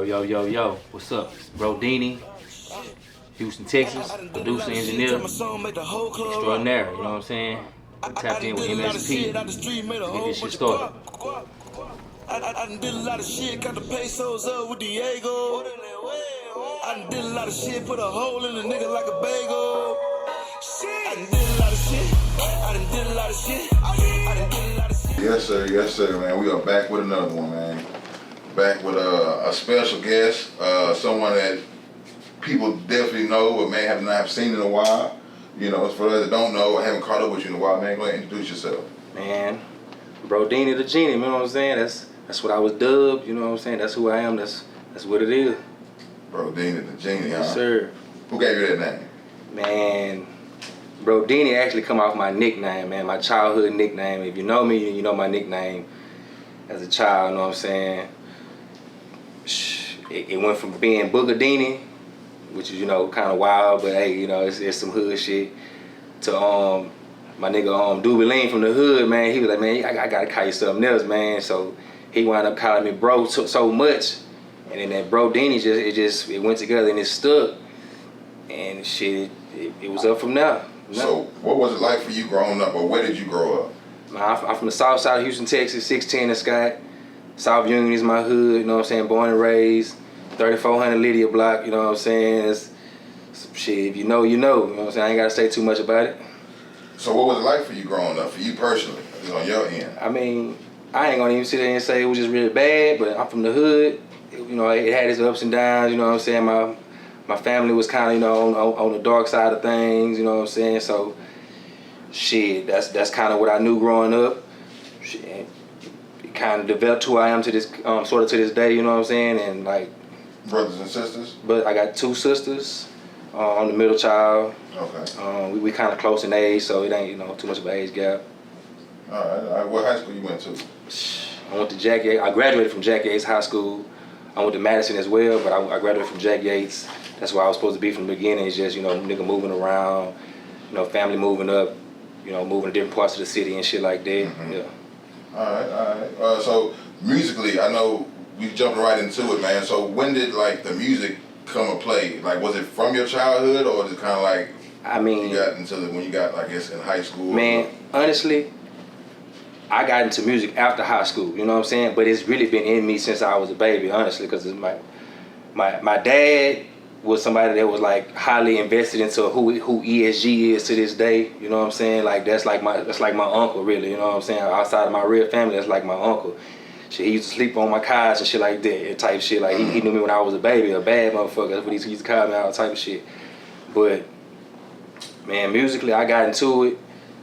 Yo, what's up? It's bro Dini, Houston, Texas, producer, engineer, extraordinary, you know what I'm saying? We tapped in with MSP to get this shit started. I done did a lot of shit, got the pesos up with Diego. I done did a lot of shit, put a hole in a nigga like a bagel. I done did a lot of shit, I done did a lot of shit, I done did a lot of shit. Yes sir, man. We are back with another one, man. Back with a special guest, someone that people definitely know but may have not seen in a while. You know, for those that don't know or haven't caught up with you in a while, man, go ahead and introduce yourself. Man, bro Dini the Genie, you know what I'm saying? That's what I was dubbed, you know what I'm saying? That's who I am, that's what it is. Bro Dini the Genie, huh? Yes, sir. Who gave you that name? Man, bro Dini actually come off my nickname, man, my childhood nickname. If you know me, you know my nickname as a child, you know what I'm saying? It went from being Booger Dini, which is, you know, kind of wild, but hey, you know, it's some hood shit, to my nigga Doobie Lean from the hood, man. He was like, man, I gotta call you something else, man. So he wound up calling me bro so much, and then that bro Dini it went together and it stuck, and shit, it was up from there. So what was it like for you growing up, or where did you grow up? Man, I'm from the south side of Houston, Texas, 610 and Scott. South Union is my hood, you know what I'm saying, born and raised. 3400 Lydia block, you know what I'm saying. It's, shit, if you know, you know. You know what I'm saying? I ain't gotta say too much about it. So what was it like for you growing up, for you personally, just on your end? I mean, I ain't gonna even sit there and say it was just really bad, but I'm from the hood. You know, it had its ups and downs, you know what I'm saying. My family was kind of, you know, on the dark side of things, you know what I'm saying. So, shit, that's kind of what I knew growing up. Shit, it kind of developed who I am to this, sort of to this day, you know what I'm saying, and like. Brothers and sisters? But I got two sisters. I'm the middle child. Okay. We kind of close in age, so it ain't, you know, too much of an age gap. All right. What high school you went to? I went to Jack Yates. I graduated from Jack Yates High School. I went to Madison as well, but I graduated from Jack Yates. That's where I was supposed to be from the beginning. It's just, you know, nigga moving around, you know, family moving up, you know, moving to different parts of the city and shit like that. Mm-hmm. Yeah. All right. So musically, I know we jumping right into it, man. So when did like the music come to play? Like, was it from your childhood, or was it kind of like, I mean, you got into when you got, I guess, in high school? Man, honestly, I got into music after high school, you know what I'm saying? But it's really been in me since I was a baby, honestly, because my dad was somebody that was like highly invested into who ESG is to this day, you know what I'm saying? Like that's like my uncle, really, you know what I'm saying? Outside of my real family, that's like my uncle. Shit, he used to sleep on my couch and shit like that, type shit. Like he knew me when I was a baby, a bad motherfucker. That's what he used to call me, all type of shit. But man, musically, I got into it.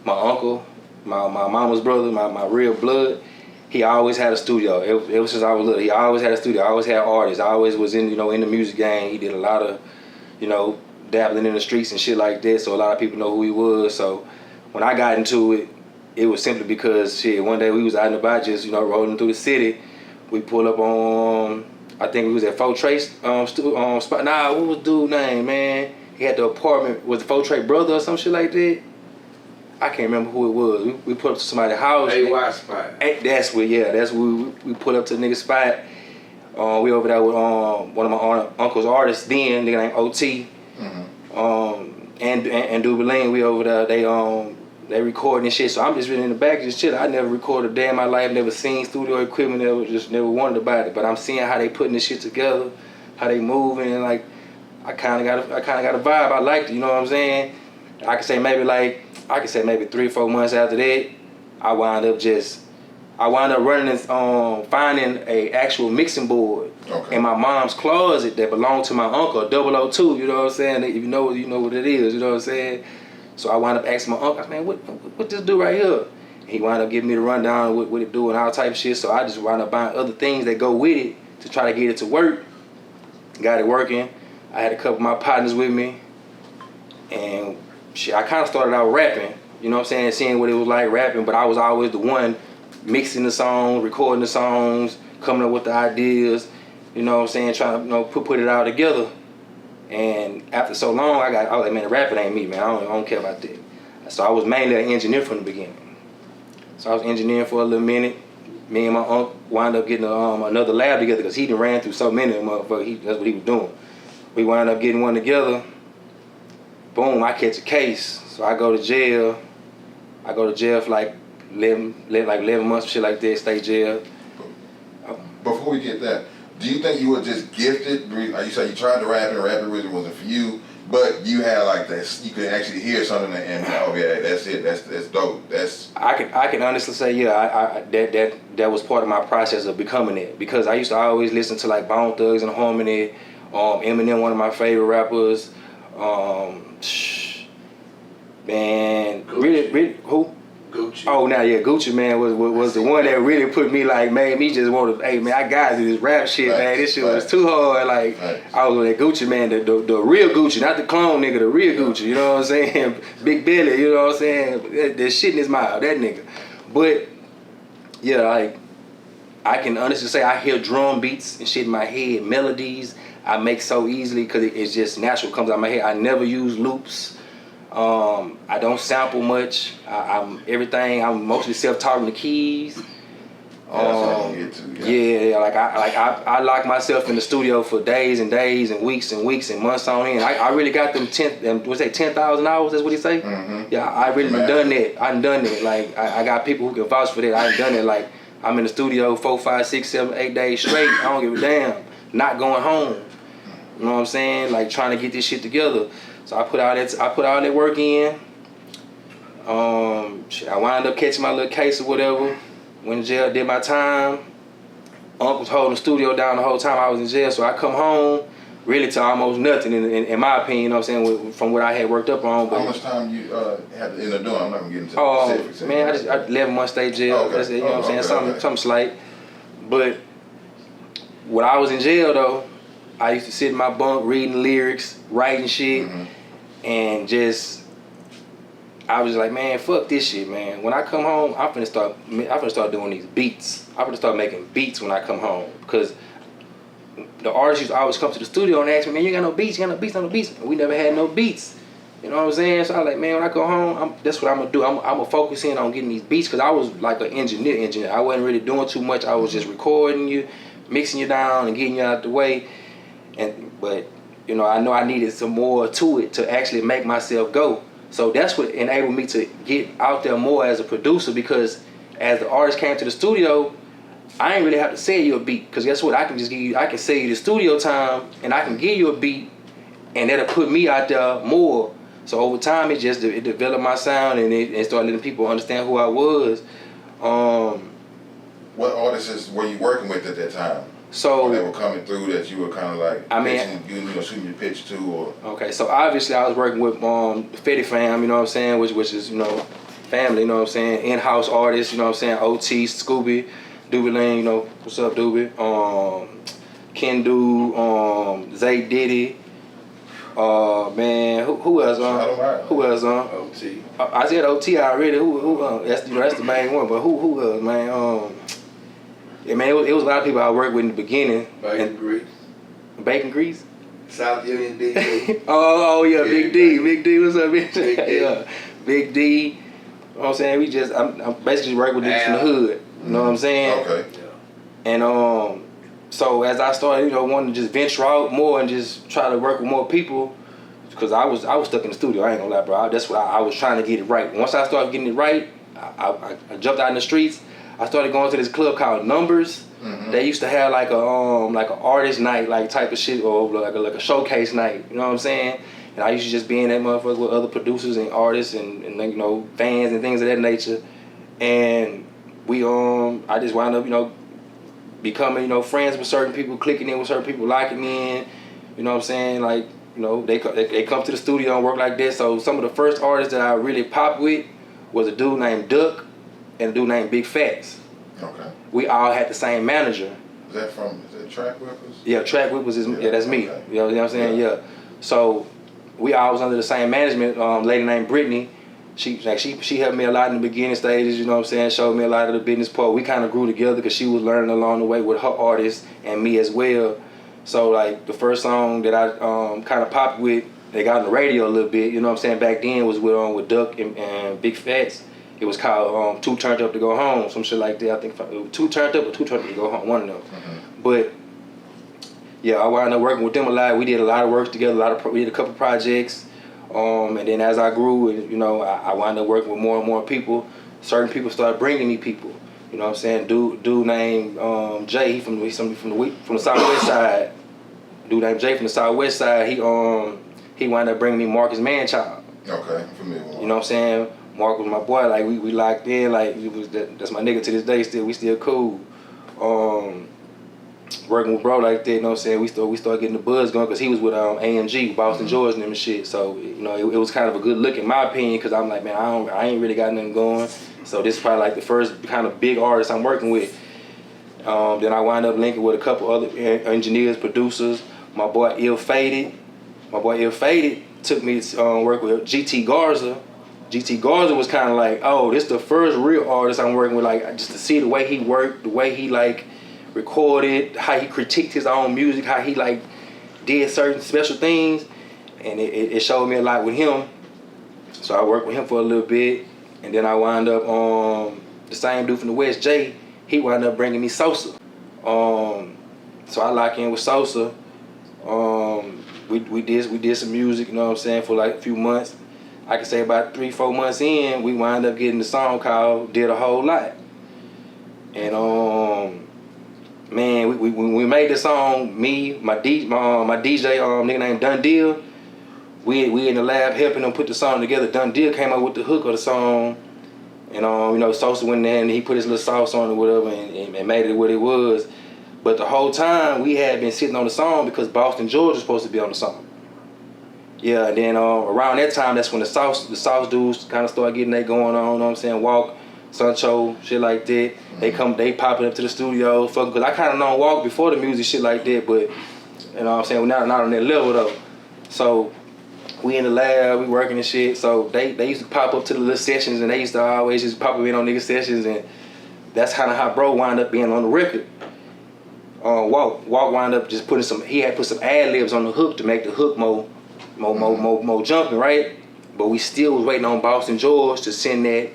My uncle, my mama's brother, my real blood, he always had a studio. It was since I was little. He always had a studio. I always had artists. I always was in, you know, in the music game. He did a lot of, you know, dabbling in the streets and shit like that. So a lot of people know who he was. So when I got into it, it was simply because, shit, one day we was out and about just, you know, rolling through the city. We pulled up on, I think we was at Faux Trace spot. Nah, what was dude's name, man? He had the apartment, was the Faux Trace brother or some shit like that? I can't remember who it was. We put up to somebody's house. AY spot. That's where we put up to the nigga's spot. We over there with one of my uncle's artists then, nigga named OT. Mm-hmm. And Doobie Lean, we over there, they recording and shit, so I'm just really in the back just chilling. I never recorded a day in my life, never seen studio equipment, never wondered about it. But I'm seeing how they putting this shit together, how they moving, and like I kinda got a vibe. I liked it, you know what I'm saying? I could say maybe 3 or 4 months after that, I wound up running and finding a actual mixing board in my mom's closet that belonged to my uncle, 002, you know what I'm saying? If you know what it is, you know what I'm saying? So I wound up asking my uncle, man, what this do right here? And he wound up giving me the rundown of what it do and all type of shit. So I just wound up buying other things that go with it to try to get it to work. Got it working. I had a couple of my partners with me. And shit, I kind of started out rapping, you know what I'm saying, seeing what it was like rapping, but I was always the one mixing the songs, recording the songs, coming up with the ideas, you know what I'm saying, trying to, you know, put it all together. And after so long, I was like, man, the rapping ain't me, man. I don't care about that. So I was mainly an engineer from the beginning. So I was engineering for a little minute, me and my uncle wound up getting another lab together because he done ran through so many of them motherfuckers. That's what he was doing. We wound up getting one together. Boom, I catch a case. So I go to jail. I go to jail for like 11 months, shit like that, stay jail. Before we get that, do you think you were just gifted? You said you tried to rap and rap really wasn't for you, but you had like that, you could actually hear something and oh yeah, that's it, that's dope. I can honestly say that was part of my process of becoming it, because I used to always listen to like Bone Thugs and Harmony, Eminem, one of my favorite rappers, man, really who? Gucci. Oh, now yeah, Gucci man was the one that really put me like, made me just want to, hey man, I gotta do this rap shit, man. This shit was too hard. Like I was with that Gucci man, the real Gucci, not the clone nigga, the real Gucci. You know what I'm saying? Big Billy. You know what I'm saying? There's shit in his mouth, that nigga. But yeah, like I can honestly say I hear drum beats and shit in my head, melodies I make so easily because it's just natural, comes out of my head. I never use loops. I don't sample much. I'm mostly self-taught in the keys. Yeah, like I lock myself in the studio for days and days and weeks and months on end. I really got them 10,000 hours. That's what he say. Mm-hmm. Yeah, I really done that. I done it. Like I got people who can vouch for that. I done it. Like I'm in the studio 4, 5, 6, 7, 8 days straight. I don't give a damn. Not going home. You know what I'm saying? Like trying to get this shit together. So I put all that work in. I wound up catching my little case or whatever. Went to jail, did my time. Uncle was holding the studio down the whole time I was in jail. So I come home really to almost nothing in my opinion, you know what I'm saying, from what I had worked up on. But how much time you had to end up doing? I'm not gonna get into the specifics. Man, I 11 months stay jail. Okay. That's it, you know what I'm saying? Something slight. But when I was in jail though, I used to sit in my bunk reading lyrics, writing shit, and I was like, man, fuck this shit, man. When I come home, I'm finna start doing these beats. I'm finna start making beats when I come home, because the artists used to always come to the studio and ask me, man, you got no beats, you got no beats, no beats. And we never had no beats. You know what I'm saying? So I was like, man, when I go home, that's what I'm gonna do. I'm gonna focus in on getting these beats, because I was like an engineer. I wasn't really doing too much. I was just recording you, mixing you down, and getting you out the way. But you know, I know I needed some more to it to actually make myself go. So that's what enabled me to get out there more as a producer, because as the artist came to the studio, I ain't really have to sell you a beat, because guess what? I can sell you the studio time, and I can give you a beat, and that'll put me out there more. So over time, it developed my sound, and it started letting people understand who I was. What artists were you working with at that time? So they were coming through that you were kind of like shooting your pitch to, or okay. So obviously I was working with Fetty Fam, you know what I'm saying, which is, you know, family, you know what I'm saying, in-house artists, you know what I'm saying, OT, Scooby, Doobie Lane, you know, what's up, Doobie, Kendu, Zay Diddy, man, who else who else OT. I said OT already. Who that's the main one, but who else, man? Yeah, man, it was a lot of people I worked with in the beginning. Bacon grease? South Union D. oh yeah, Big D, what's up, bitch? Yeah, Big D. You know what I'm saying? I'm basically working with niggas from the hood. You know what I'm saying? Okay. And so as I started, you know, wanting to just venture out more and just try to work with more people, because I was stuck in the studio. I ain't gonna lie, bro. That's what I was trying to get it right. Once I started getting it right, I jumped out in the streets. I started going to this club called Numbers. They used to have like a artist night, like type of shit, or like a showcase night. You know what I'm saying? And I used to just be in that motherfucker with other producers and artists and you know, fans and things of that nature. And I just wound up, you know, becoming, you know, friends with certain people, clicking in with certain people, locking in. You know what I'm saying? Like, you know, they come to the studio and work like this. So some of the first artists that I really popped with was a dude named Duck and a dude named Big Fats. Okay. We all had the same manager. Is that Track Whippers? Yeah, Track Whippers that's me. Okay. You know what I'm saying? Yeah. So we all was under the same management. Lady named Brittany. She helped me a lot in the beginning stages. You know what I'm saying? Showed me a lot of the business part. We kind of grew together because she was learning along the way with her artists and me as well. So like the first song that I kind of popped with, they got on the radio a little bit. You know what I'm saying? Back then was with Duck and Big Fats. It was called Two Turned Up to Go Home, some shit like that. I think it was Two Turned Up or Two Turned Up to Go Home, one of them. But yeah, I wound up working with them a lot. We did a lot of work together. We did a couple projects, and then as I grew, and you know, I wound up working with more and more people. Certain people started bringing me people. You know what I'm saying? Dude named Jay. He from the Southwest side. Dude named Jay from the Southwest side. He wound up bringing me Marcus Manchild. Okay, I'm familiar with him. You know what I'm saying? Mark was my boy. Like we locked in. Like that's my nigga to this day. We still cool. Working with bro like that, you know what I'm saying? We started getting the buzz going because he was with AMG, Boston George and them and shit. So, you know, it was kind of a good look in my opinion because I'm like, man, I ain't really got nothing going. So this is probably like the first kind of big artist I'm working with. Then I wound up linking with a couple other engineers, producers. My boy Ill Faded took me to work with GT Garza. GT Garza was kind of like, oh, this the first real artist I'm working with, like just to see the way he worked, the way he like recorded, how he critiqued his own music, how he like did certain special things, and it showed me a lot with him. So I worked with him for a little bit, and then I wound up the same dude from the West, Jay, he wound up bringing me Sosa. So I locked in with Sosa. We did some music, you know what I'm saying, for like a few months. I could say about 3-4 months in, we wound up getting the song called Did a Whole Lot. And man, we made the song, me, my DJ, nigga named Dun Deal. We in the lab helping them put the song together. Dun Deal came up with the hook of the song, and you know, Sosa went in there and he put his little sauce on it, whatever, and made it what it was. But the whole time we had been sitting on the song because Boston George was supposed to be on the song. Yeah, and then around that time, that's when the Sauce dudes kind of started getting that going on. You know what I'm saying? Walk, Sancho, shit like that. They popping up to the studio, fucking. Cause I kind of known Walk before the music, shit like that. But you know what I'm saying? We're not on that level though. So we in the lab, we working and shit. So they used to pop up to the little sessions, and they used to always just pop up in on nigga sessions, and that's kind of how bro wound up being on the record. Walk wound up just he had put some ad libs on the hook to make the hook more jumping, right? But we still was waiting on Boston George to send that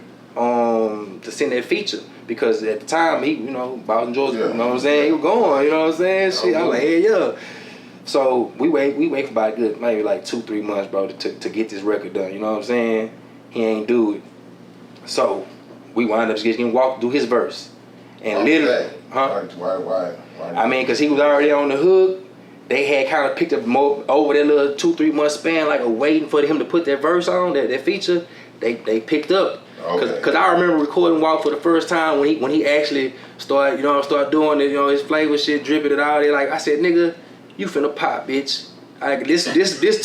feature, because at the time Boston George, you know what I'm saying, he was going, you know what I'm saying? Shit, I'm like, hey, yeah. So we wait for about good maybe like 2-3 months, bro, to get this record done, you know what I'm saying? He ain't do it. So we wind up just getting Walk do his verse. And literally, Why? I mean, cause he was already on the hook. They had kind of picked up more over that little 2-3 month span, like waiting for him to put that verse on, that feature. They picked up. Okay. Cause I remember recording Walk for the first time when he actually started doing it, his flavor shit, dripping it out there. Like I said, nigga, you finna pop, bitch. Like this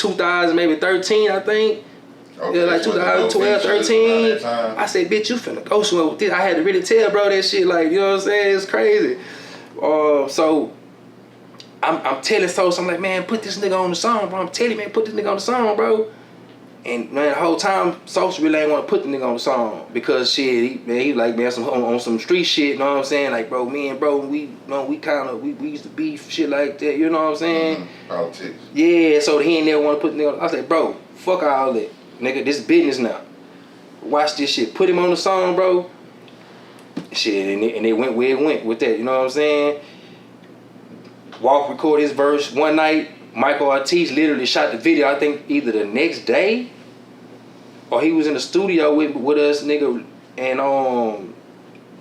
2000 maybe 13, I think. Okay, Yeah, like 2012, 13. I said, bitch, you finna go somewhere with this. I had to really tell bro that shit, like, you know what I'm saying? It's crazy. So I'm telling Sosa, I'm like, man, put this nigga on the song, bro. I'm telling you, man, put this nigga on the song, bro. And man, the whole time, Sosa really ain't want to put the nigga on the song because shit, he like, man, on some street shit, you know what I'm saying? Like, bro, me and bro, we used to beef shit like that, you know what I'm saying? Politics. Yeah, so he ain't never want to put the nigga on. I was like, bro, fuck all that. Nigga, this business now. Watch this shit. Put him on the song, bro. Shit, and it went where it went with that, you know what I'm saying? Walk record his verse one night. Michael Ortiz literally shot the video, I think either the next day or he was in the studio with us, nigga, and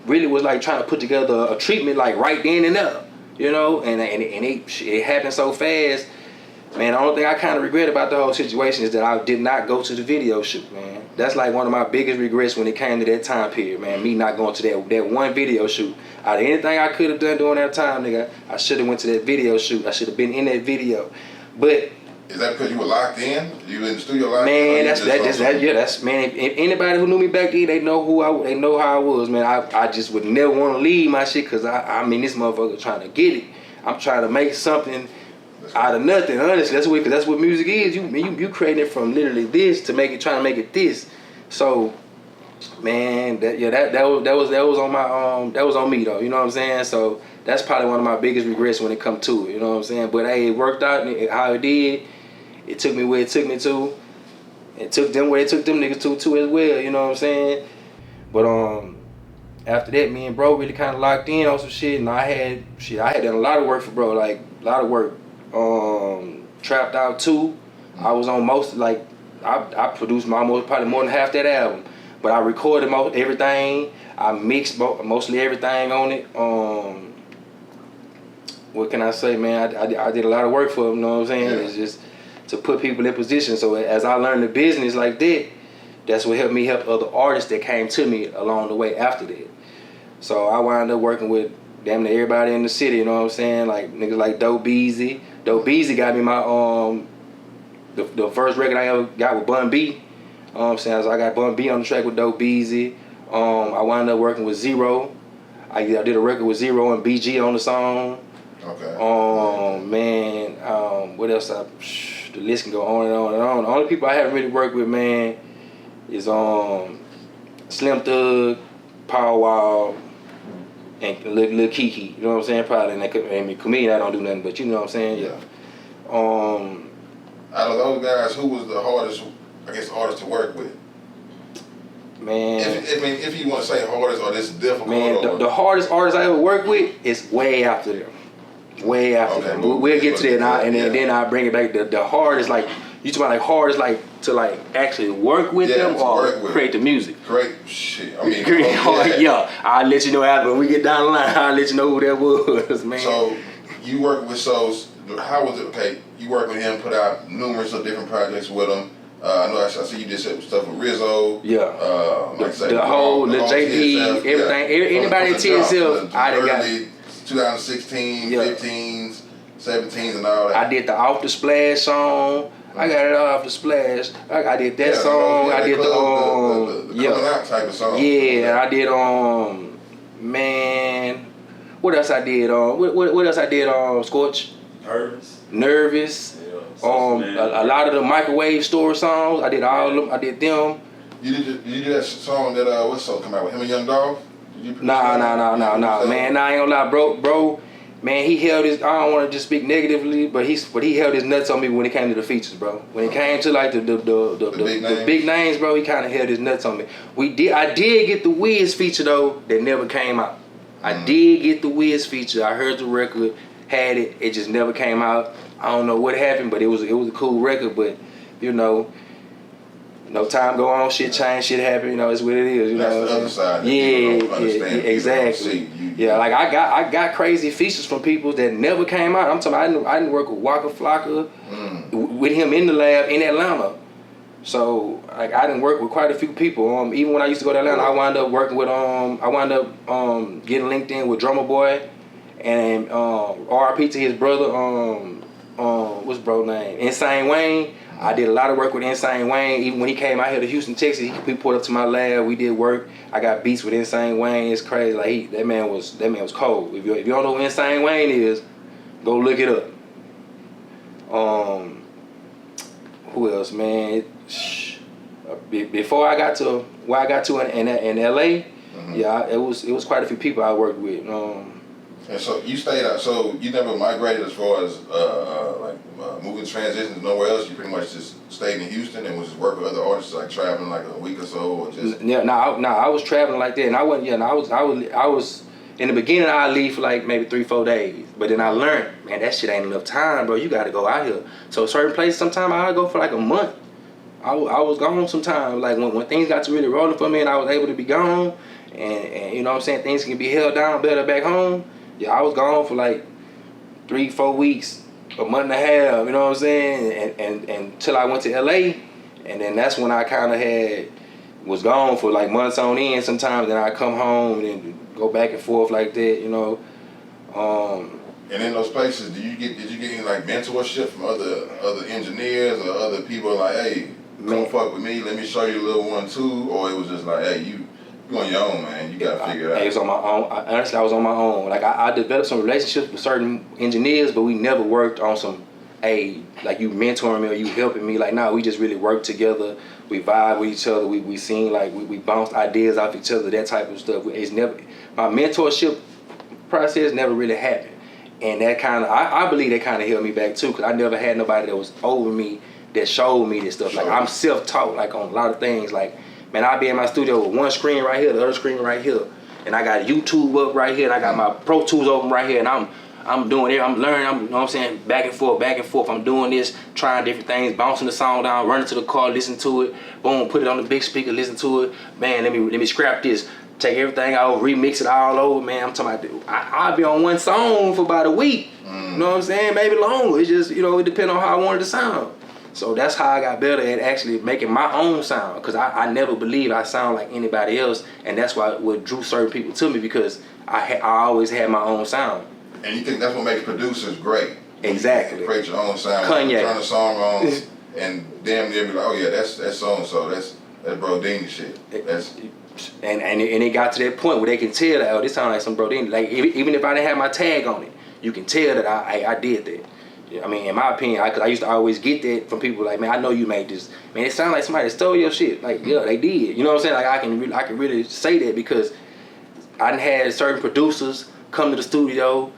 really was like trying to put together a treatment like right then and there, you know, and it happened so fast. Man, the only thing I kind of regret about the whole situation is that I did not go to the video shoot, man. That's like one of my biggest regrets when it came to that time period, man. Me not going to that one video shoot. Out of anything I could have done during that time, nigga, I should have went to that video shoot. I should have been in that video. But is that because you were locked in? You were in the studio locked man, in? that's man. If anybody who knew me back then, they know how I was, man. I just would never want to leave my shit because I mean this motherfucker trying to get it. I'm trying to make something out of nothing, honestly. That's what music is. You creating it from literally this to trying to make it this. So, man, that was on my that was on me though. You know what I'm saying? So that's probably one of my biggest regrets when it come to it. You know what I'm saying? But hey, it worked out how it did. It took me where it took me to. It took them where it took them niggas to too as well. You know what I'm saying? But after that, me and bro really kind of locked in on some shit, and I had done a lot of work for bro, like a lot of work. Trapped Out 2, I was on most, like I produced probably more than half that album, but I recorded everything. I mixed mostly everything on it. What can I say, man? I did a lot of work for them. You know what I'm saying? Yeah. It's just to put people in position. So as I learned the business like that, that's what helped me help other artists that came to me along the way after that. So I wound up working with damn near everybody in the city. You know what I'm saying? Like niggas like Dope Beezy. Dope Beezy got me my the first record I ever got with Bun B. You know what I'm saying? So I got Bun B on the track with Dope Beezy. I wound up working with Zero. I did a record with Zero and BG on the song. Okay. Man, what else? The list can go on and on and on. The only people I haven't really worked with, man, is Slim Thug, Power Wall, and Lil Kiki. You know what I'm saying? Probably. And Comedian, I don't do nothing, but you know what I'm saying? Yeah. Out of those guys, who was the hardest, artist to work with? Man. If you want to say hardest or this difficult. Man, the hardest artist I ever worked with is way after them. Way after them. We'll get to that, and then I'll bring it back. The hardest, like, you talking about like hardest, like to like actually work with them or create the music? Create shit. I mean, I'll let you know after when we get down the line. I'll let you know who that was, man. So you work with how was it? Okay, you work with him, put out numerous of different projects with him. I know I see you did stuff with Rizzo. Yeah. The whole JP, everything. Anybody at TSF, I done got 2016, 15s, 17s, and all that. I did the Off the Splash song. I got it off the Splash. I did that song. I did the coming out type of song. Yeah, I did man. What else I did what else I did Scorch? Nervous. Yeah, a lot of the Microwave Store songs. I did all of them. I did them. You did that song that what song come out with him and Young Dolph? Nah, man. Nah, I ain't gonna lie, bro. Man, he held his. I don't want to just speak negatively, but he held his nuts on me when it came to the features, bro. When it came to like the big names, bro, he kind of held his nuts on me. I did get the Wiz feature though that never came out. I did get the Wiz feature. I heard the record, had it. It just never came out. I don't know what happened, but it was a cool record. But you know, no time go on, shit change, shit happen. You know, it's what it is. You That's know, the other side. Yeah, exactly. Yeah, like I got crazy features from people that never came out. I'm talking about I didn't work with Waka Flocka, with him in the lab in Atlanta. So like I didn't work with quite a few people. Even when I used to go to Atlanta, I wound up working with getting linked in with Drummer Boy, and R.I.P. to his brother. What's bro name? Insane Wayne. I did a lot of work with Insane Wayne. Even when he came out here to Houston, Texas, he pulled up to my lab. We did work. I got beats with Insane Wayne. It's crazy. Like that man was cold. If you don't know who Insane Wayne is, go look it up. Who else, man? Before I got to where I got to in LA, yeah, it was quite a few people I worked with. And so you stayed out. So you never migrated as far as moving transitions nowhere else. You pretty much just stayed in Houston and was just working with other artists, like traveling like a week or so, or just. I was traveling like that, and I wasn't. Yeah, I was in the beginning. I leave for like maybe 3-4 days, but then I learned, man, that shit ain't enough time, bro. You got to go out here. So certain places, sometimes I go for like a month. I was gone sometimes. Like when things got to really rolling for me, and I was able to be gone, and you know what I'm saying, things can be held down better back home. Yeah, I was gone for like 3-4 weeks, a month and a half, you know what I'm saying? And until I went to LA, and then that's when I kind of was gone for like months on end sometimes, then I come home and then go back and forth like that, you know. And in those places, did you get any like mentorship from other engineers or other people like, hey, come fuck with me, let me show you a little one too, or it was just like, hey, you on your own, man. You gotta figure it out. It was on my own. Honestly, I was on my own. Like I developed some relationships with certain engineers, but we never worked on some, like you mentoring me or you helping me. Like, nah, we just really worked together. We vibe with each other. We seen like we bounced ideas off each other. That type of stuff. It's never, my mentorship process never really happened, and that kind of I believe that kind of held me back too, because I never had nobody that was over me that showed me this stuff. Like I'm self-taught, like on a lot of things, like Man, I'll be in my studio with one screen right here, the other screen right here, and I got YouTube up right here, and I got my Pro Tools open right here, and I'm doing it. I'm learning. You know what I'm saying, back and forth, back and forth. I'm doing this, trying different things, bouncing the song down, running to the car, listen to it, boom, put it on the big speaker, listen to it. Man, let me scrap this, take everything out, remix it all over. Man, I'm talking about, I'll be on one song for about a week. You know what I'm saying? Maybe longer. It's just, you know, it depends on how I wanted to sound. So that's how I got better at actually making my own sound, because I never believed I sound like anybody else, and that's what drew certain people to me, because I always had my own sound. And you think that's what makes producers great? Exactly. You create your own sound. Kanye. Turn a song on, and damn near be like, oh yeah, that's so and so. That's Bro Dini shit. That's. And it got to that point where they can tell that, oh, this sound like some Bro Dini. Like even if I didn't have my tag on it, you can tell that I did that. I mean, in my opinion, because I used to always get that from people like, man, I know you made this. Man, it sounds like somebody stole your shit. Like, yeah, they did. You know what I'm saying? Like, I can really say that, because I done had certain producers come to the studio,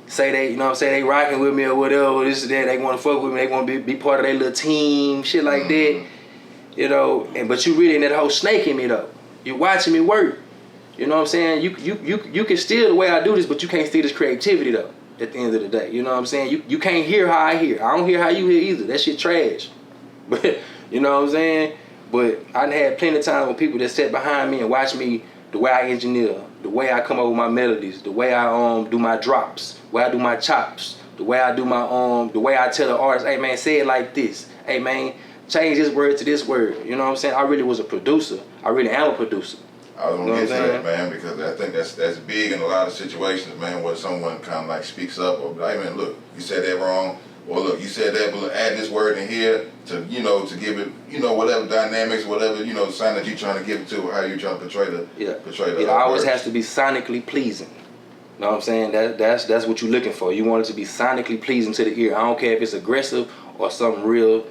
say they, you know what I'm saying, they rocking with me or whatever, this and that, they want to fuck with me, they want to be part of their little team, shit like that. You know, but you really in that whole snake in me though. You watching me work. You know what I'm saying? You can steal the way I do this, but you can't steal this creativity though. At the end of the day, you know what I'm saying? You can't hear how I hear. I don't hear how you hear either. That shit trash. But you know what I'm saying? But I done had plenty of times with people that sat behind me and watch me, the way I engineer, the way I come up with my melodies, the way I do my drops, the way I do my chops, the way I do my the way I tell the artist, hey man, say it like this. Hey man, change this word to this word. You know what I'm saying? I really was a producer. I really am a producer. I was gonna get to that, man, because I think that's big in a lot of situations, man, where someone kind of like speaks up or like, hey man, look, you said that wrong, or look, you said that, but add this word in here to, you know, to give it, you know, whatever dynamics, whatever, you know, the sound that you're trying to give it to, how you're trying to portray the it always has to be sonically pleasing. You know what I'm saying? That's what you're looking for. You want it to be sonically pleasing to the ear. I don't care if it's aggressive or something real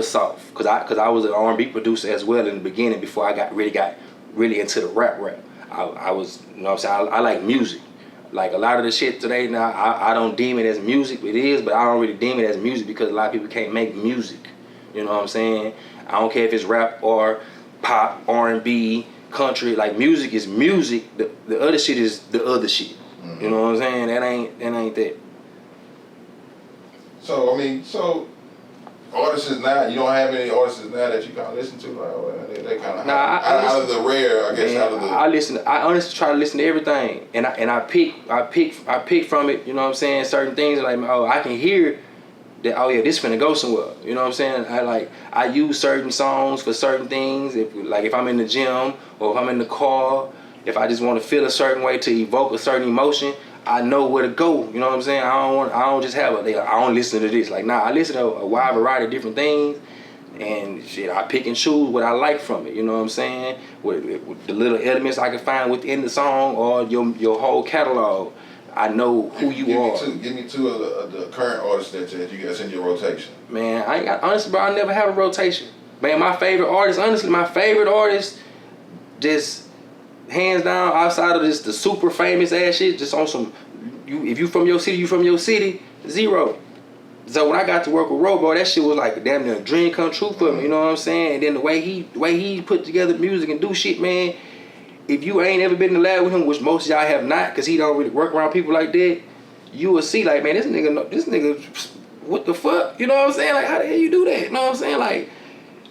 soft. Cause I was an R&B producer as well in the beginning before I got really into the rap. I was, you know what I'm saying, I like music. Like a lot of the shit today now, I don't deem it as music. It is, but I don't really deem it as music because a lot of people can't make music. You know what I'm saying? I don't care if it's rap or pop, R&B, country. Like music is music. The other shit is the other shit. You know what I'm saying? That ain't that. So I mean, artists now, you don't have any artists now that you kind of listen to, like they kind of out of the rare, I guess. Man, out of the. I honestly try to listen to everything, and I pick from it. You know what I'm saying? Certain things like, oh, I can hear that. Oh yeah, this finna go somewhere. You know what I'm saying? I use certain songs for certain things. If I'm in the gym or if I'm in the car, if I just want to feel a certain way to evoke a certain emotion, I know where to go. You know what I'm saying? I don't just have I don't listen to this. Like, nah, I listen to a wide variety of different things, and shit, I pick and choose what I like from it. You know what I'm saying? With the little elements I can find within the song or your whole catalog. I know who you are. Give me two of the current artists that you guys in your rotation. Man, honestly, bro, I never have a rotation. Man, my favorite artist, just hands down, outside of this the super famous ass shit, just on some, if you from your city, zero. So when I got to work with Robo, that shit was like damn near a dream come true for me. You know what I'm saying? And then the way he put together music and do shit, man. If you ain't ever been in the lab with him, which most of y'all have not, cause he don't really work around people like that, you will see like, man, this nigga, what the fuck? You know what I'm saying? Like, how the hell you do that? You know what I'm saying? Like,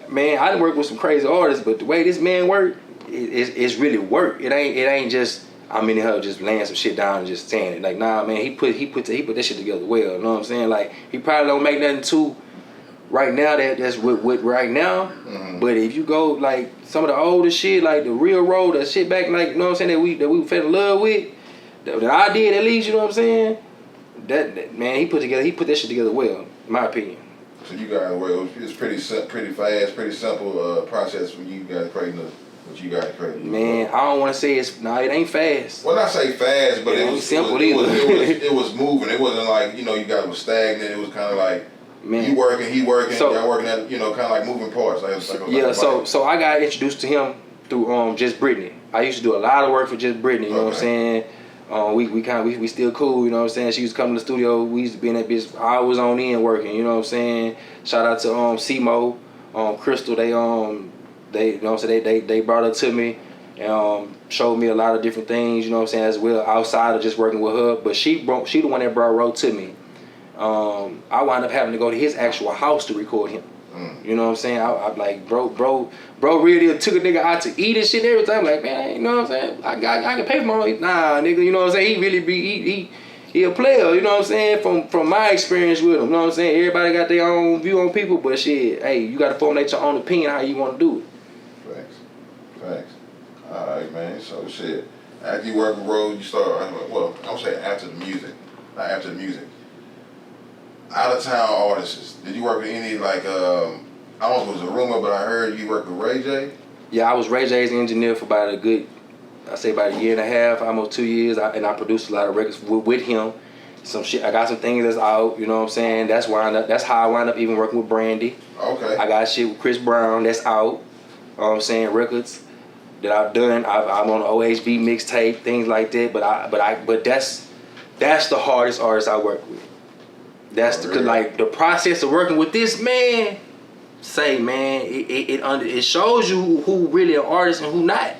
man, I done worked with some crazy artists, but the way this man work, it's really work. It ain't just I'm in here just laying some shit down and just saying it. Like, nah, man, he put that shit together well. You know what I'm saying? Like, he probably don't make nothing too right now that's with right now. Mm-hmm. But if you go like some of the older shit, like the real road, that shit back, like, you know what I'm saying, that we fell in love with, that I did at least, you know what I'm saying? That man, he put that shit together well, in my opinion. So you guys, well, it's pretty fast, pretty simple process for you guys creating what you guys created. Man, I don't want to say it ain't fast. Well, not say fast, but it was simple either. It was moving. It wasn't like, you know, you guys was stagnant. It was kind of like, man, you working, he working, so, y'all working at, you know, kind of like moving parts. So I got introduced to him through Just Brittany. I used to do a lot of work for Just Brittany. You know what I'm saying? We still cool, you know what I'm saying? She used to come to the studio, we used to be in that bitch, I was on in working, you know what I'm saying? Shout out to CMO, Crystal, they, you know what I'm saying, they brought her to me and showed me a lot of different things, you know what I'm saying, as well, outside of just working with her. But she the one that brought Ro to me. I wound up having to go to his actual house to record him. You know what I'm saying? I'm like, bro really took a nigga out to eat and shit and everything. I'm like, man, you know what I'm saying? I can pay for my own. Nah, nigga, you know what I'm saying? He really be, he a player, you know what I'm saying? From my experience with him, you know what I'm saying? Everybody got their own view on people, but shit, hey, you got to formulate your own opinion how you want to do it. Facts. All right, man. So shit. After you work with Ro, you start. Well, I'm saying after the music, not after the music. Out of town artists. Did you work with any like? I almost was a rumor, but I heard you worked with Ray J. Yeah, I was Ray J's engineer for about a year and a half, almost 2 years, and I produced a lot of records with him. Some shit, I got some things that's out, you know what I'm saying? That's how I wound up even working with Brandy. Okay. I got shit with Chris Brown that's out, you know what I'm saying? Records that I've done. I'm on the OHB mixtape, things like that. But that's the hardest artist I work with. That's the, like the process of working with this man. Say, man, it shows you who really an artist and who not.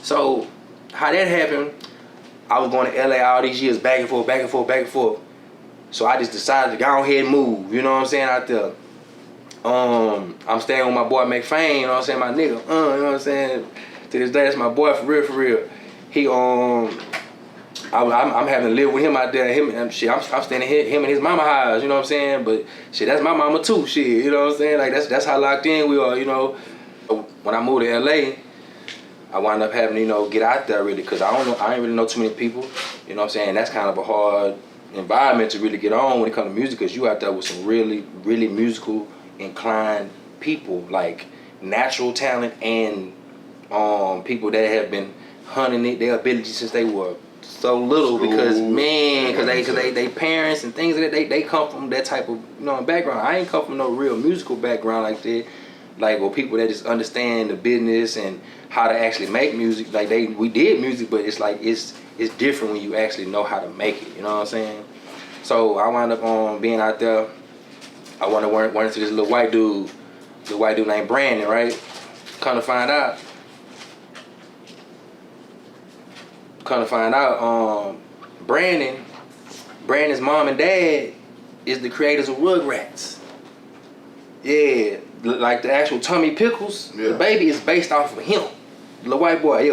So how that happened, I was going to LA all these years, back and forth. So I just decided to go ahead and move, you know what I'm saying, out there. I'm staying with my boy McFane, you know what I'm saying, my nigga, you know what I'm saying. To this day, that's my boy for real. He I'm having to live with him out there. I'm staying in him and his mama house, you know what I'm saying? But shit, that's my mama too, shit, you know what I'm saying? Like that's how locked in we are, you know. When I moved to LA, I wound up having to, you know, get out there really, cause I ain't really know too many people, you know what I'm saying? That's kind of a hard environment to really get on when it comes to music, cause you out there with some really, really musical inclined people, like natural talent and people that have been hunting their ability since they were so little, because they parents and things like that, they come from that type of, you know, background. I ain't come from no real musical background like that, like, or people that just understand the business and how to actually make music. Like we did music, but it's like it's different when you actually know how to make it, you know what I'm saying? So I wound up being out there. I wanted to run into this little white dude named Brandon, right? Come to find out, Brandon's mom and dad is the creators of Rugrats. Yeah, like the actual Tommy Pickles, the baby is based off of him. The white boy,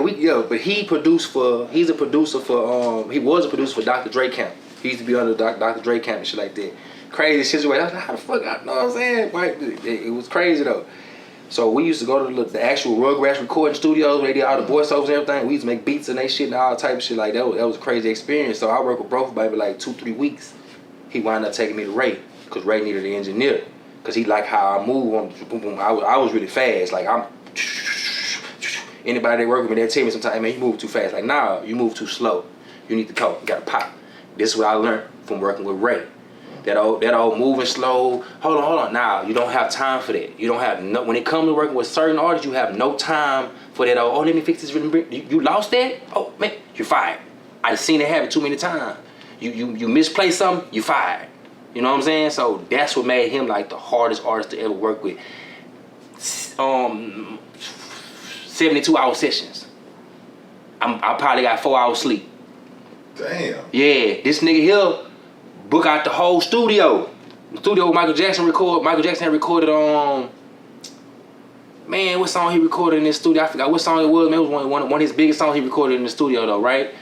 but he was a producer for Dr. Dre Camp. He used to be under Dr. Dre Camp and shit like that. Crazy situation. I was like, how the fuck, I know what I'm saying? Like, it was crazy though. So we used to go to the actual Rugrats recording studios where they did all the voiceovers and everything. We used to make beats and they shit and all type of shit like that. That was a crazy experience. So I worked with bro for maybe like 2-3 weeks. He wound up taking me to Ray, because Ray needed an engineer. Because he liked how I move on. I was really fast. Like, I'm... Anybody that work with me, they tell me sometimes, man, you move too fast. Like, nah, you move too slow. You need to go. You got to pop. This is what I learned from working with Ray. That old moving slow. Hold on. Nah, you don't have time for that. You don't have no. When it comes to working with certain artists, you have no time for that. Oh, let me fix this rhythm. You lost that? Oh man, you're fired. I've seen it happen too many times. You misplaced something, you fired. You know what I'm saying? So that's what made him like the hardest artist to ever work with. 72-hour sessions. I probably got 4 hours sleep. Damn. Yeah, this nigga here book out the whole studio. The studio Michael Jackson had recorded man, what song he recorded in this studio? I forgot what song it was. Man, it was one of his biggest songs he recorded in the studio though, right?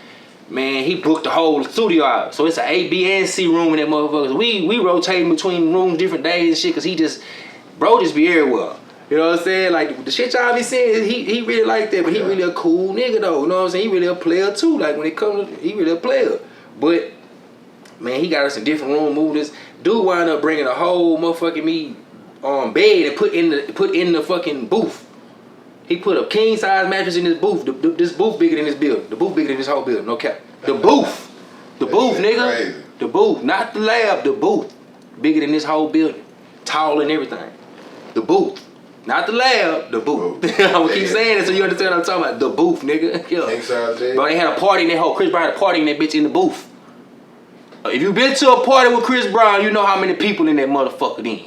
Man, he booked the whole studio out. So it's an A, B, and C room in that motherfucker. We rotating between rooms different days and shit, cause he just be everywhere. You know what I'm saying? Like the shit y'all be saying, he really like that, but he really a cool nigga though. You know what I'm saying? He really a player too. Like when it comes to, he really a player. But man, he got us in different room, moved this. Dude wound up bringing a whole motherfucking bed and put in the fucking booth. He put a king size mattress in this booth. This booth bigger than this building. The booth bigger than this whole building. No cap. The booth, nigga. Crazy. The booth, not the lab. The booth, bigger than this whole building, tall and everything. The booth, not the lab. The booth. I'm gonna keep saying it so you understand what I'm talking about. The booth, nigga. Yeah. But they had a party in that whole Chris Brown had a party in that bitch in the booth. If you been to a party with Chris Brown, you know how many people in that motherfucker then.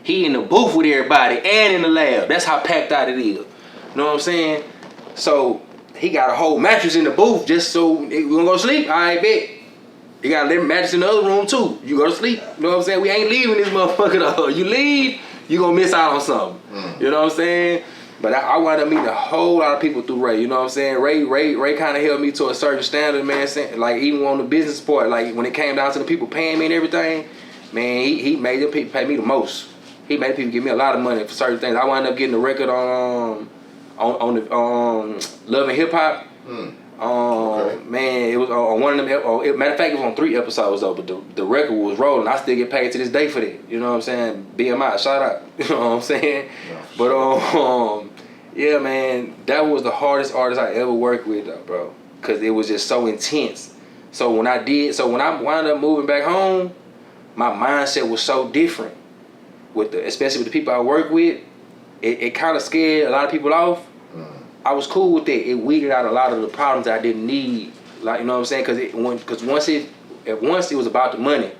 He in the booth with everybody and in the lab. That's how packed out it is. know what I'm saying? So he got a whole mattress in the booth just so we gonna go to sleep. I ain't bet. You got a mattress in the other room too. You go to sleep. You know what I'm saying? We ain't leaving this motherfucker though. You leave, you gonna miss out on something. You know what I'm saying? But I wound up meeting a whole lot of people through Ray. You know what I'm saying? Ray kind of held me to a certain standard, man. Like even on the business part, like when it came down to the people paying me and everything, man, he made them people pay me the most. He made people give me a lot of money for certain things. I wound up getting a record on the Love and Hip Hop. Okay. Man, it was on one of them. Matter of fact, it was on 3 episodes though. But the record was rolling. I still get paid to this day for that. You know what I'm saying? BMI, shout out. You know what I'm saying? Yeah, But yeah, man, that was the hardest artist I ever worked with, though, bro. Cause it was just so intense. So when I wound up moving back home, my mindset was so different. Especially with the people I work with, it kind of scared a lot of people off. I was cool with it. It weeded out a lot of the problems I didn't need. Like, you know what I'm saying? Because once it was about the money,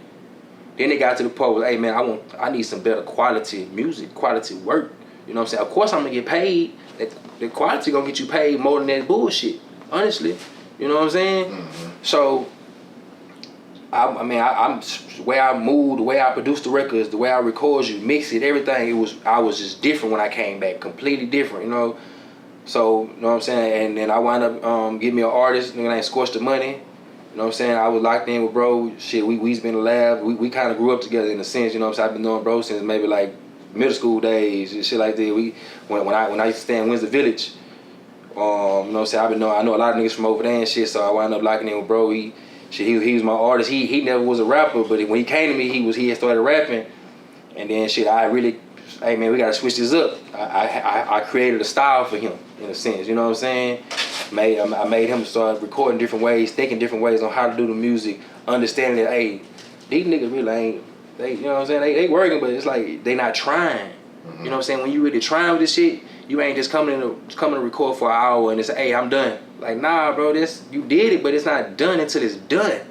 then it got to the point where, hey man, I need some better quality music, quality work. You know what I'm saying? Of course I'm gonna get paid. The quality gonna get you paid more than that bullshit. Honestly, you know what I'm saying? So, I'm the way I moved, the way I produced the records, the way I record you, mix it, everything. I was just different when I came back, completely different. You know. So, you know what I'm saying? And then I wound up getting me an artist, nigga named Scorch the Money. You know what I'm saying? I was locked in with bro. Shit, we's been in the lab. We kind of grew up together in a sense, you know what I'm saying? I've been knowing bro since maybe like middle school days and shit like that. When I used to stay in Windsor Village, you know what I'm saying? I know a lot of niggas from over there and shit, so I wound up locking in with bro. He was my artist. He never was a rapper, but when he came to me, he had started rapping. And then shit, hey man, we gotta switch this up. I created a style for him in a sense, you know what I'm saying? I made him start recording different ways, thinking different ways on how to do the music, understanding that, hey, these niggas really ain't, you know what I'm saying? They working, but it's like they not trying. You know what I'm saying? When you really trying with this shit, you ain't just coming to record for an hour and it's hey, I'm done. Like nah, bro, you did it, but it's not done until it's done.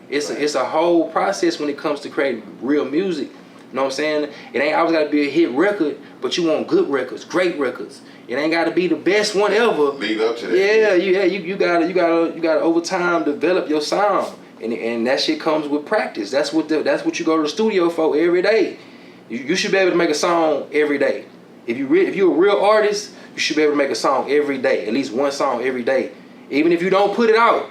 It's a whole process when it comes to creating real music. You know what I'm saying? It ain't always gotta be a hit record, but you want good records, great records. It ain't gotta be the best one ever. Lead up to that. Yeah, you gotta over time develop your sound, and that shit comes with practice. That's what you go to the studio for every day. You should be able to make a song every day. If you're a real artist, you should be able to make a song every day, at least one song every day. Even if you don't put it out,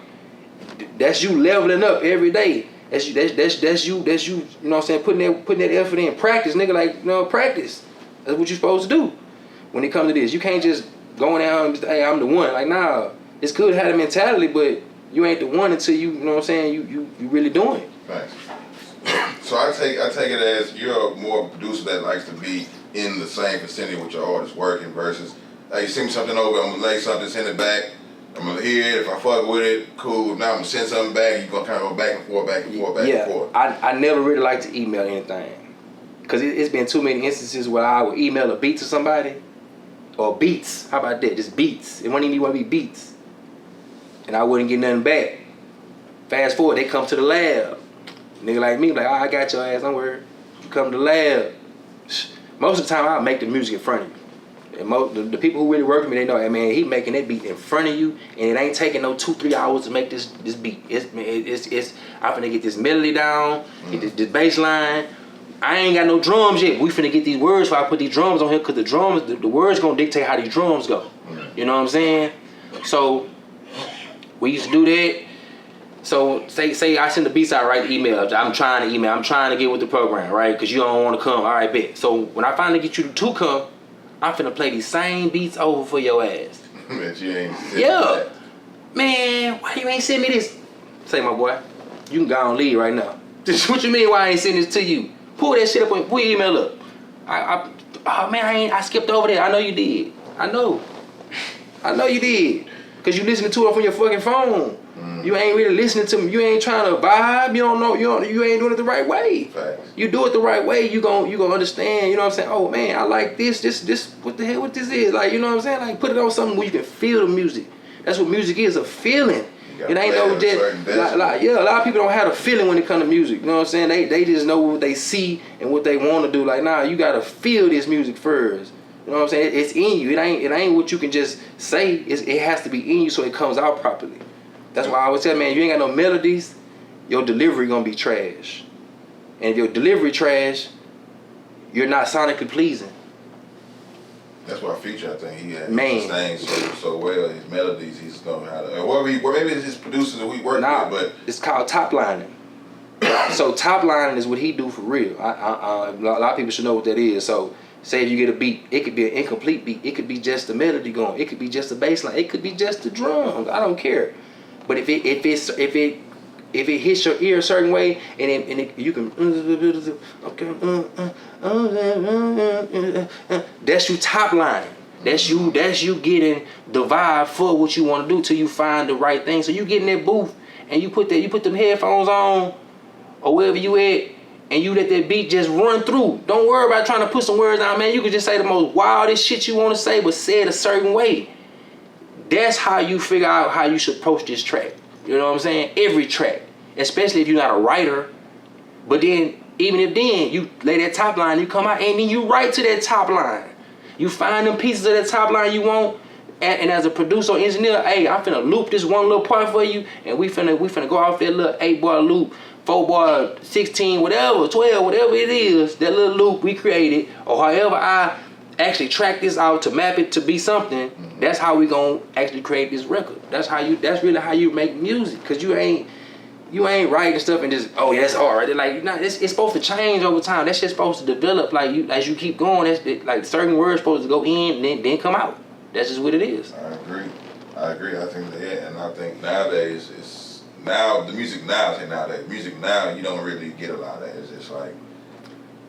that's you leveling up every day. That's you, you know what I'm saying, putting that effort in. Practice, nigga, like, you know, practice. That's what you're supposed to do when it comes to this. You can't just go down and just, hey, I'm the one. Like, nah, it's good to have the mentality, but you ain't the one until you know what I'm saying, you really doing it. Thanks. So I take it as you're more a producer that likes to be in the same vicinity with your artist working versus, hey, you send me something over, I'm gonna lay something, send it back. I'm gonna hear it. If I fuck with it, cool. Now I'm gonna send something back. You're gonna kind of go back and forth, back and forth, back and forth. I never really like to email anything. Because it's been too many instances where I would email a beat to somebody. Or beats. How about that? Just beats. It wouldn't even want to be beats. And I wouldn't get nothing back. Fast forward, they come to the lab. Nigga like me, like, oh, I got your ass, don't worry. You come to the lab. Most of the time, I'll make the music in front of you. And the people who really work with me, they know, hey, man, he making that beat in front of you, and it ain't taking no 2-3 hours to make this beat. I'm finna get this melody down, get this bass line. I ain't got no drums yet. We finna get these words before I put these drums on here, cause the words gonna dictate how these drums go. You know what I'm saying? So we used to do that. So say I send the beats out, right? Email. I'm trying to get with the program, right? Cause you don't want to come. All right, bet. So when I finally get you to come, I'm finna play these same beats over for your ass. That you ain't. Yeah. Man, why you ain't send me this? Say, my boy, you can go and leave right now. What you mean why I ain't send this to you? Pull that shit up and pull your email up. I skipped over there. I know you did. I know you did. Cause you listening to it from your fucking phone. You ain't really listening to me. You ain't trying to vibe. You don't know. You ain't doing it the right way. Facts. You do it the right way, you gonna understand. You know what I'm saying? Oh man, I like this. What the hell? What this is? Like, you know what I'm saying? Like, put it on something where you can feel the music. That's what music is, a feeling. It ain't no just a lot of people don't have a feeling when it comes to music. You know what I'm saying? They just know what they see and what they want to do. Like, nah, you gotta feel this music first. You You know what I'm saying? It's in you. It ain't what you can just say. It has to be in you so it comes out properly. That's why I always tell man, you ain't got no melodies, your delivery gonna be trash. And if your delivery trash, you're not sonically pleasing. That's why Future, I think he had Man. sustained so well. His melodies, he's know how to. Or maybe it's his producers that we work with, but it's called top lining. So top lining is what he do for real. A lot of people should know what that is. So say if you get a beat, it could be an incomplete beat. It could be just the melody going. It could be just the bass line. It could be just the drums. I don't care. But if it hits your ear a certain way, and you can that's you top lining. That's you getting the vibe for what you want to do till you find the right thing. So you get in that booth and you put them headphones on or wherever you at, and you let that beat just run through. Don't worry about trying to put some words down, man. You can just say the most wildest shit you want to say, but say it a certain way. That's how you figure out how you should approach this track. You know what I'm saying? Every track, especially if you're not a writer. But then, even if then, you lay that top line, you come out, and then you write to that top line. You find them pieces of that top line you want, and as a producer or engineer, hey, I'm finna loop this one little part for you, and we finna go off that little 8-bar loop, 4-bar, 16, whatever, 12, whatever it is, that little loop we created, or however I actually track this out to map it to be something. That's how we gonna actually create this record. That's really how you make music, cause you ain't writing stuff and just, oh yeah, that's hard. Like, nah, it's supposed to change over time. That's just supposed to develop. Like as you keep going, like certain words supposed to go in and then come out. That's just what it is. I agree. I think and I think nowadays the music now you don't really get a lot of that. It's just like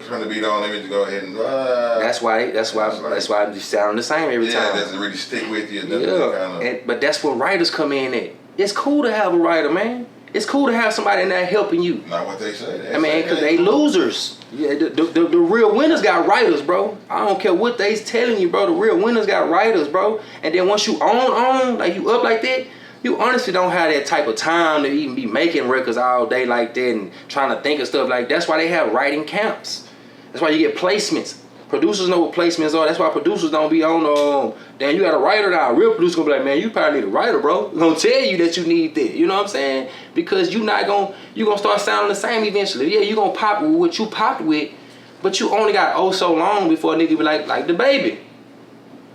turn the beat on, let me just go ahead and that's why I'm just sounding the same every time. It doesn't really stick with you. But that's where writers come in at. It's cool to have a writer, man. It's cool to have somebody in there helping you. Not what they say. Because they losers. Yeah, the real winners got writers, bro. I don't care what they's telling you, bro. The real winners got writers, bro. And then once you on, like you up like that, you honestly don't have that type of time to even be making records all day like that and trying to think of stuff like that. That's why they have writing camps. That's why you get placements. Producers know what placements are. That's why producers don't be on damn, you got a writer now. A real producer gonna be like, man, you probably need a writer, bro. Gonna tell you that you need that. You know what I'm saying? Because you gonna start sounding the same eventually. Yeah, you gonna pop with what you popped with, but you only got so long before a nigga be like the baby.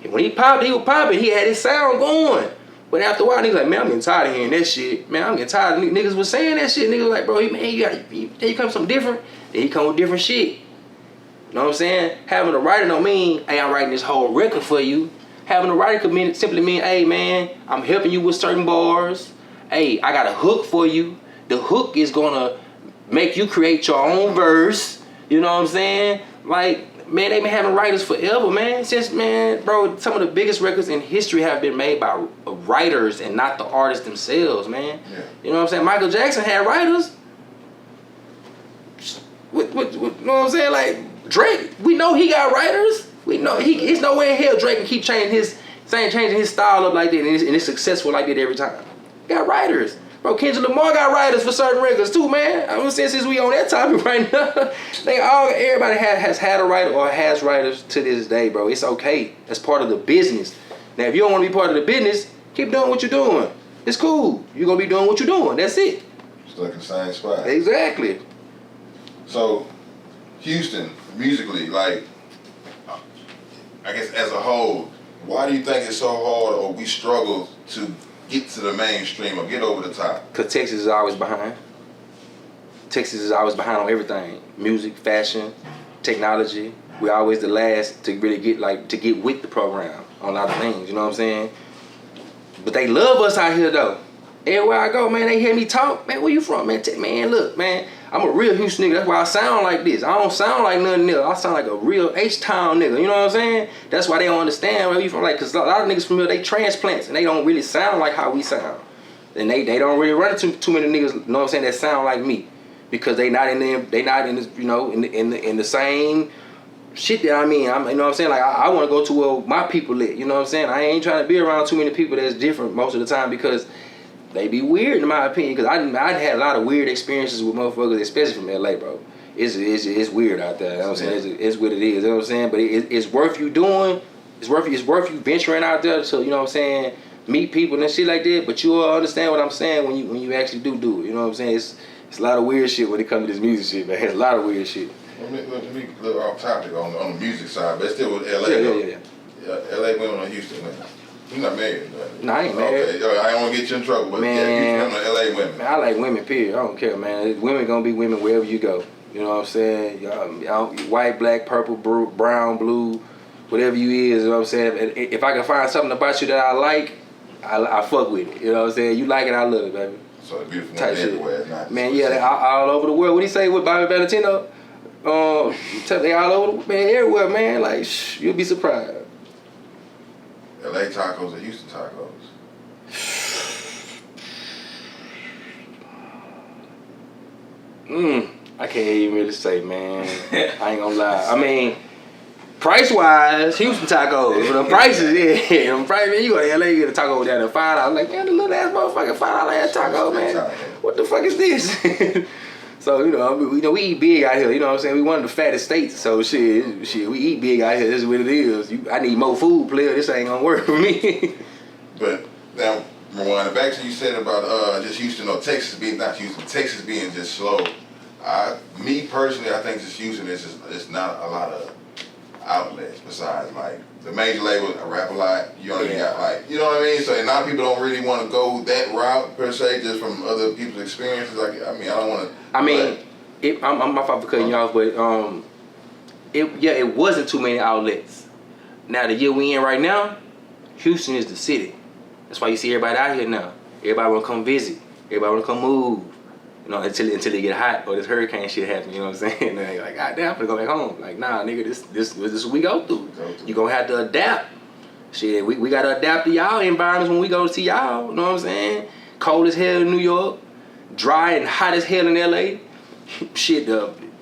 And when he popped, he was popping. He had his sound going. But after a while, niggas like, man, I'm getting tired of hearing that shit. Man, I'm getting tired. Niggas was saying that shit. Niggas was like, bro, man, you come with something different. Then he come with different shit. You know what I'm saying? Having a writer don't mean, hey, I'm writing this whole record for you. Having a writer could simply mean, hey, man, I'm helping you with certain bars. Hey, I got a hook for you. The hook is gonna make you create your own verse. You know what I'm saying? Like, man, they've been having writers forever, man. Since, man, bro, some of the biggest records in history have been made by writers and not the artists themselves, man. Yeah. You know what I'm saying? Michael Jackson had writers. You know what I'm saying? Like, Drake, we know he got writers. We know he's nowhere in hell Drake can keep changing his style up like that and it's successful like that every time. Got writers. Bro, Kendrick Lamar got writers for certain records too, man. I'm saying since we on that topic right now, everybody has had a writer or has writers to this day, bro. It's okay. That's part of the business. Now, if you don't want to be part of the business, keep doing what you're doing. It's cool. You're going to be doing what you're doing. That's it. Stuck in the same spot. Exactly. So, Houston, musically, like, I guess as a whole, why do you think it's so hard or we struggle to get to the mainstream or get over the top? Because Texas is always behind. Texas is always behind on everything. Music, fashion, technology. We're always the last to really get with the program on a lot of things, you know what I'm saying? But they love us out here though. Everywhere I go, man, they hear me talk. Man, where you from, man? Man, look, man, I'm a real Houston nigga. That's why I sound like this. I don't sound like nothing else. I sound like a real H-Town nigga. You know what I'm saying? That's why they don't understand where we from. Like, cause a lot of niggas from here, they transplants and they don't really sound like how we sound. And they don't really run into too many niggas, you know what I'm saying, that sound like me, because they not in this, you know, in the same shit that I mean. You know what I'm saying? Like, I want to go to where my people live. You know what I'm saying? I ain't trying to be around too many people that's different most of the time because they be weird in my opinion. Because I had a lot of weird experiences with motherfuckers, especially from LA, bro. It's weird out there. You know what I'm saying? It's what it is. You know what I'm saying? But it's worth you doing it's worth you venturing out there to, you know what I'm saying, meet people and shit like that. But you all understand what I'm saying when you actually do it. You know what I'm saying? It's a lot of weird shit when it comes to this music shit, man. It's a lot of weird shit. Let me look off topic on the music side, but it's still with LA. Yeah. LA women or Houston women. You're not married, right? No, I ain't married. Okay, I don't want to get you in trouble, but man, Houston women or LA women. Man, I like women, period. I don't care, man. Women gonna be women wherever you go. You know what I'm saying? White, black, purple, brown, blue, whatever you is, you know what I'm saying? If I can find something about you that I like, I fuck with it. You know what I'm saying? You like it, I love it, baby. So the beautiful women everywhere, not man, yeah, they all over the world. What do you say with Bobby Valentino? They all over the man, everywhere, man. Like, you'll be surprised. LA tacos or Houston tacos? I can't even really say, man. I ain't gonna lie. I mean, price wise, Houston tacos. But the prices, yeah. The price, man, you go to LA, you get a taco down to $5. I'm like, man, the little ass motherfucking $5 ass taco, man. What the fuck is this? So, you know, we eat big out here. You know what I'm saying? We one of the fattest states. So shit, we eat big out here. This is what it is. I need more food, player. This ain't gonna work for me. But now, Rwanda, back to you said about just Houston or Texas being Texas being just slow. Me personally, I think just Houston is just not a lot of outlets besides like the major labels. I rap a lot. You only got like, you know what I mean. So a lot of people don't really want to go that route per se, just from other people's experiences. Like, I mean, I don't want to. I mean, I'm my fault for cutting you off, but it wasn't too many outlets. Now the year we in right now, Houston is the city. That's why you see everybody out here now. Everybody wanna come visit. Everybody wanna come move. You know, until it get hot or this hurricane shit happen. You know what I'm saying? And they're like, God damn, I'm gonna go back home. Like, nah, nigga, this is what we go through. You gonna have to adapt. Shit, we gotta adapt to y'all environments when we go see y'all. You know what I'm saying? Cold as hell in New York, dry and hot as hell in LA. Shit,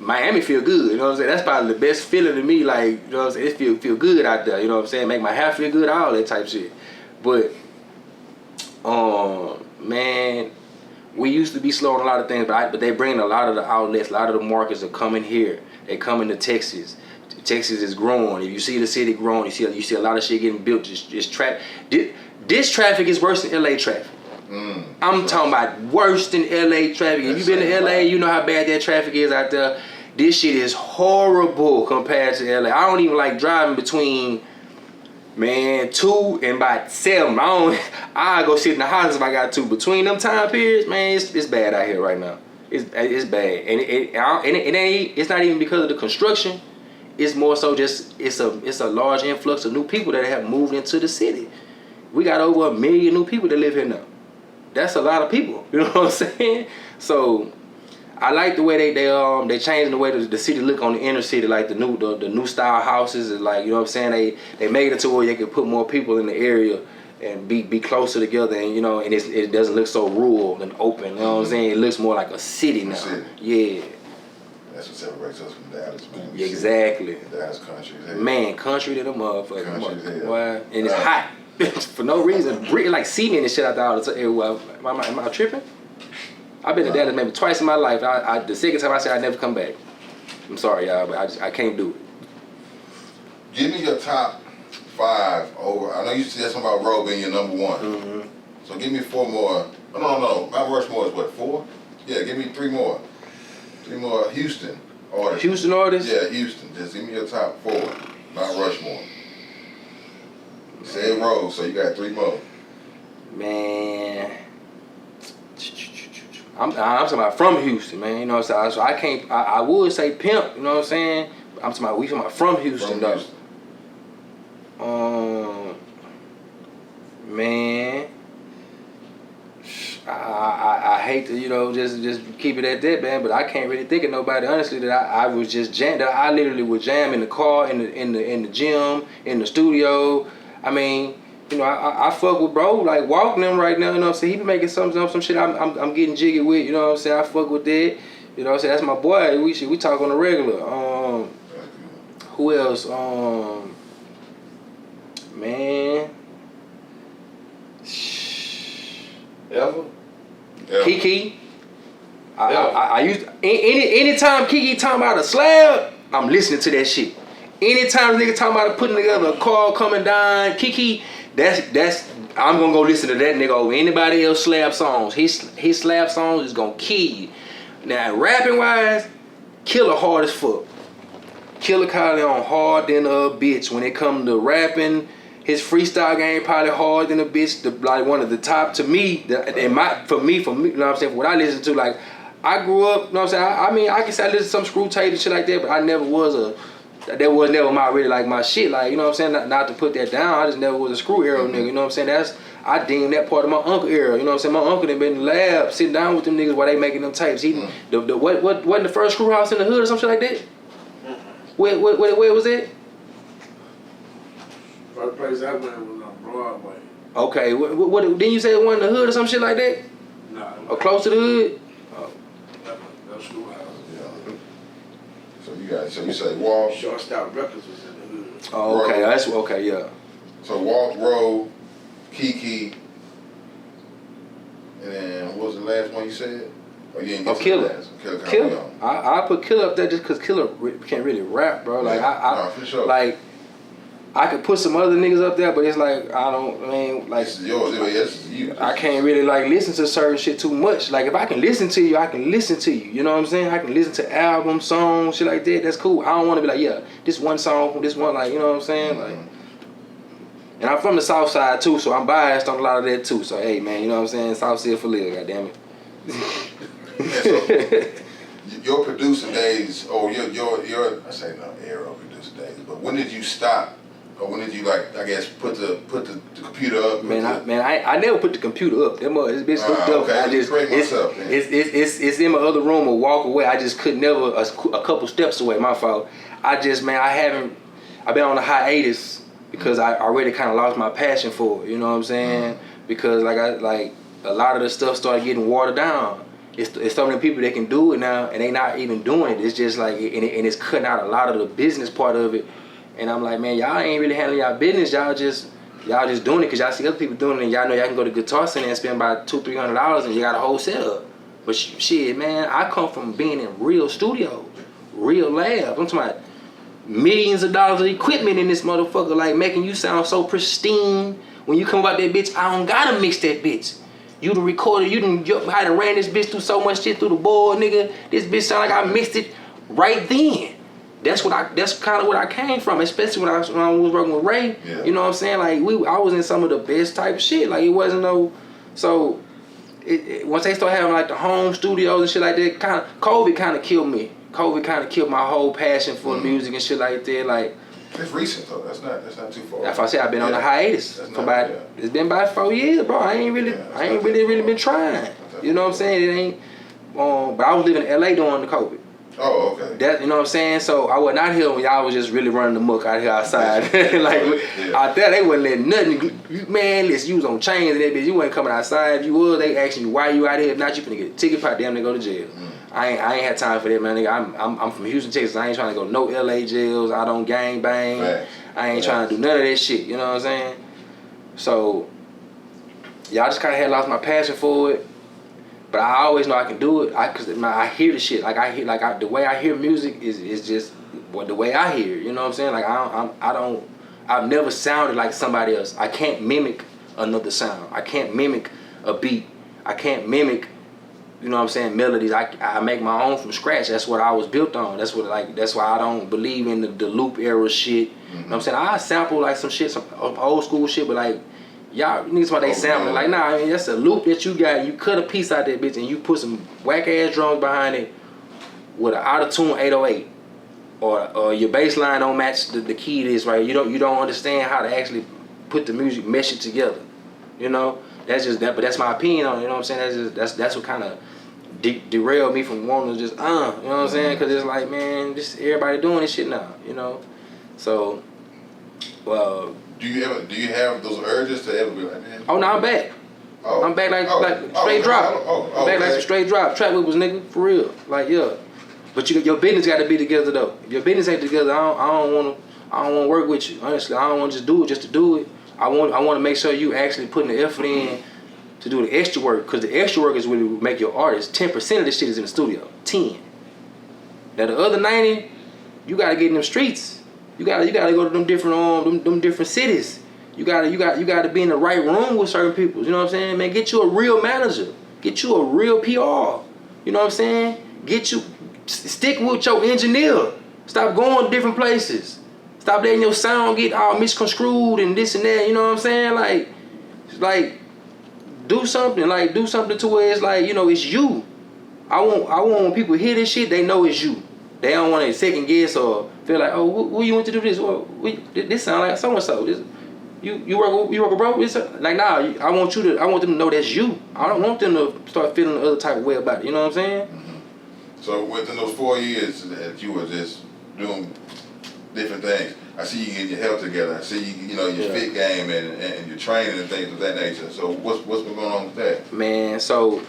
Miami feel good. You know what I'm saying? That's probably the best feeling to me. Like, you know what I'm saying? It feel good out there. You know what I'm saying? Make my hair feel good, all that type shit. But, man, we used to be slow on a lot of things, but they bring a lot of the outlets, a lot of the markets are coming here. They coming to Texas. Texas is growing. If you see the city growing, you see a lot of shit getting built. This traffic is worse than LA traffic. I'm talking about worse than LA traffic. If you've been to LA, you know how bad that traffic is out there. This shit is horrible compared to LA. I don't even like driving between 2 and about 7. I go sit in the house if I got to. Between them time periods, man, it's bad out here right now. It's bad, and it's not even because of the construction. It's more so just it's a large influx of new people that have moved into the city. We got over 1 million new people that live here now. That's a lot of people. You know what I'm saying? So I like the way they changing the way the city look on the inner city, like the new style houses, and like, you know what I'm saying, they made it to where you can put more people in the area and be closer together, and you know, and it doesn't look so rural and open. You know what I'm saying? It looks more like a city now. Yeah. That's what separates us from Dallas, man. Exactly. Dallas country. Man, country to the motherfucker. Boy, and it's hot for no reason. Like cement and shit out there all the time. Am I tripping? I've been to Dallas maybe twice in my life. The second time I said I'd never come back. I'm sorry, y'all, but I can't do it. Give me your top 5 over. I know you said something about Roe being your number 1. Mm-hmm. So give me 4 more. No. Mount Rushmore is what, 4? Yeah, give me 3 more. 3 more Houston artists. Houston artists? Yeah, Houston. Just give me your top 4. Mount Rushmore. You said Roe, so you got 3 more. Man. I'm talking about from Houston, man. You know what I'm saying? So I can't. I would say Pimp. You know what I'm saying? I'm talking about. We talking about from Houston, though. Man, I hate to, you know, just keep it at that, man. But I can't really think of nobody honestly that I was just jam. That I literally would jam in the car, in the gym, in the studio. I mean, you know, I fuck with bro, like walking them right now, you know what I'm saying? He be making some shit I'm getting jiggy with, you know what I'm saying? I fuck with that. You know what I'm saying? That's my boy. We talk on the regular. Who else? Man. Ever? Kiki. I used anytime Kiki talking about a slab, I'm listening to that shit. Anytime nigga talking about putting together a car coming down, Kiki, that's I'm gonna go listen to that nigga over anybody else slap songs. His slap songs is gonna kill you. Now rapping wise, Killer hard as fuck. Killer Kylie on hard than a bitch. When it come to rapping, his freestyle game probably hard than a bitch. Like one of the top to me. For me, you know what I'm saying? For what I listen to, like I grew up, you know what I'm saying? I mean, I can say I listen to some Screw Tape and shit like that, but I never was that was never my shit. Like, you know what I'm saying? Not to put that down, I just never was a Screw era nigga. You know what I'm saying? I deem that part of my uncle era. You know what I'm saying? My uncle done been in the lab sitting down with them niggas while they making them tapes. He what wasn't the first Screw House in the hood or some shit like that? Where was it? First place I went was on Broadway. Okay, what didn't you say it wasn't the hood or some shit like that? Nah. Or close to the hood? That's schoolhouse. Yeah. So you say Walk. Shortstop Records was in the hood. Oh, okay, that's okay, yeah. So Walk, Roll, Kiki, and then what was the last one you said? Oh, you didn't get to Killer. the last one. Killer. I put Killer up there just because Killer can't really rap, bro. Like no, for sure. Like I could put some other niggas up there, but it's like This is yours. This is you. I can't really like listen to certain shit too much. Like if I can listen to you, I can listen to you. You know what I'm saying? I can listen to albums, songs, shit like that. That's cool. I don't want to be like, yeah, this one song, this one, like, you know what I'm saying? Like, and I'm from the South Side too, so I'm biased on a lot of that too. So hey, man, you know what I'm saying? South Side for live, goddamn it. So, your producing days, or your I say no era of producing days, but when did you stop? Or when did you like? I guess put the computer up. I never put the computer up. That mother, this bitch hooked up. Okay. I just it's in my other room or walk away. I just could never a couple steps away. My fault. I've been on a hiatus because I already kind of lost my passion for it. You know what I'm saying? Because like a lot of the stuff started getting watered down. It's so many people that can do it now, and they not even doing it. It's just like and it's cutting out a lot of the business part of it. And I'm like, man, y'all ain't really handling y'all business. Y'all just doing it because y'all see other people doing it, and y'all know y'all can go to Guitar Center and spend about $200-$300 and you got a whole setup. But shit, man, I come from being in real studios, real labs. I'm talking about millions of dollars of equipment in this motherfucker, like making you sound so pristine. When you come about that bitch, I don't gotta mix that bitch. You done recorded, I done ran this bitch through so much shit through the board, nigga. This bitch sound like I mixed it right then. That's kind of what I came from, especially when I was working with Ray. Yeah. You know what I'm saying? Like I was in some of the best type of shit. Like it wasn't no. So once they started having like the home studios and shit like that, COVID kind of killed me. COVID kind of killed my whole passion for music and shit like that. Like it's recent though. That's not too far. that's why I said I've been on a hiatus It's been about 4 years, bro. I ain't really been trying. You know what I'm saying? It ain't. But I was living in LA during the COVID. Oh, okay. That, you know what I'm saying? So I was not here when y'all was just really running the muck out here outside. Out there, they wasn't letting nothing. Man, listen, you was on chains and that bitch. You wasn't coming outside. If you was, they asking you why you out here. If not, you finna get a ticket, probably damn near go to jail. I ain't had time for that, man. Nigga, I'm from Houston, Texas. I ain't trying to go no LA jails. I don't gang bang. Right. I ain't trying to do none of that shit. You know what I'm saying? So y'all just kind of had lost my passion for it. But I always know I can do it. I hear the shit. The way I hear music is just the way I hear it. You know what I'm saying? Like I've never sounded like somebody else. I can't mimic another sound. I can't mimic a beat. I can't mimic, you know what I'm saying, melodies. I make my own from scratch. That's what I was built on. That's why I don't believe in the loop era shit. You know what I'm saying? I sample like some shit, some old school shit, but like y'all niggas why they sampling. Like, nah, I mean, that's a loop that you got. You cut a piece out that bitch and you put some whack ass drums behind it with an out of tune 808, or your bass line don't match the key to this, right? You don't understand how to actually put the music, mesh it together. You know, that's just that. But that's my opinion on it. You know what I'm saying? That's what kind of derailed me from wanting to just you know what I'm saying? Because it's like, man, just everybody doing this shit now. You know, so well. Do you have those urges to ever be like, man? Oh no, I'm back. I'm back like straight drop. I'm back like some straight drop. Trap whippers, nigga, for real. Like yeah. But your business got to be together though. If your business ain't together, I don't want to work with you. Honestly, I don't want to just do it just to do it. I want to make sure you actually putting the effort in to do the extra work, because the extra work is what will make your artist. 10% of this shit is in the studio. 10. Now the other 90, you got to get in them streets. You gotta go to them different them different cities. You gotta be in the right room with certain people. You know what I'm saying, man? Get you a real manager. Get you a real PR. You know what I'm saying? Stick with your engineer. Stop going to different places. Stop letting your sound get all misconstrued and this and that. You know what I'm saying? Like do something. Like do something to where it's like, you know, it's you. I want when people hear this shit, they know it's you. They don't want to second guess or feel like, oh, who you went to do this? Well, this sound like so and so. You work with bro? It's like, nah. I want them to know that's you. I don't want them to start feeling the other type of way about it. You know what I'm saying? Mm-hmm. So within those 4 years that you were just doing different things, I see you getting your health together. I see you know, your fit game and your training and things of that nature. So what's been going on with that? Man, so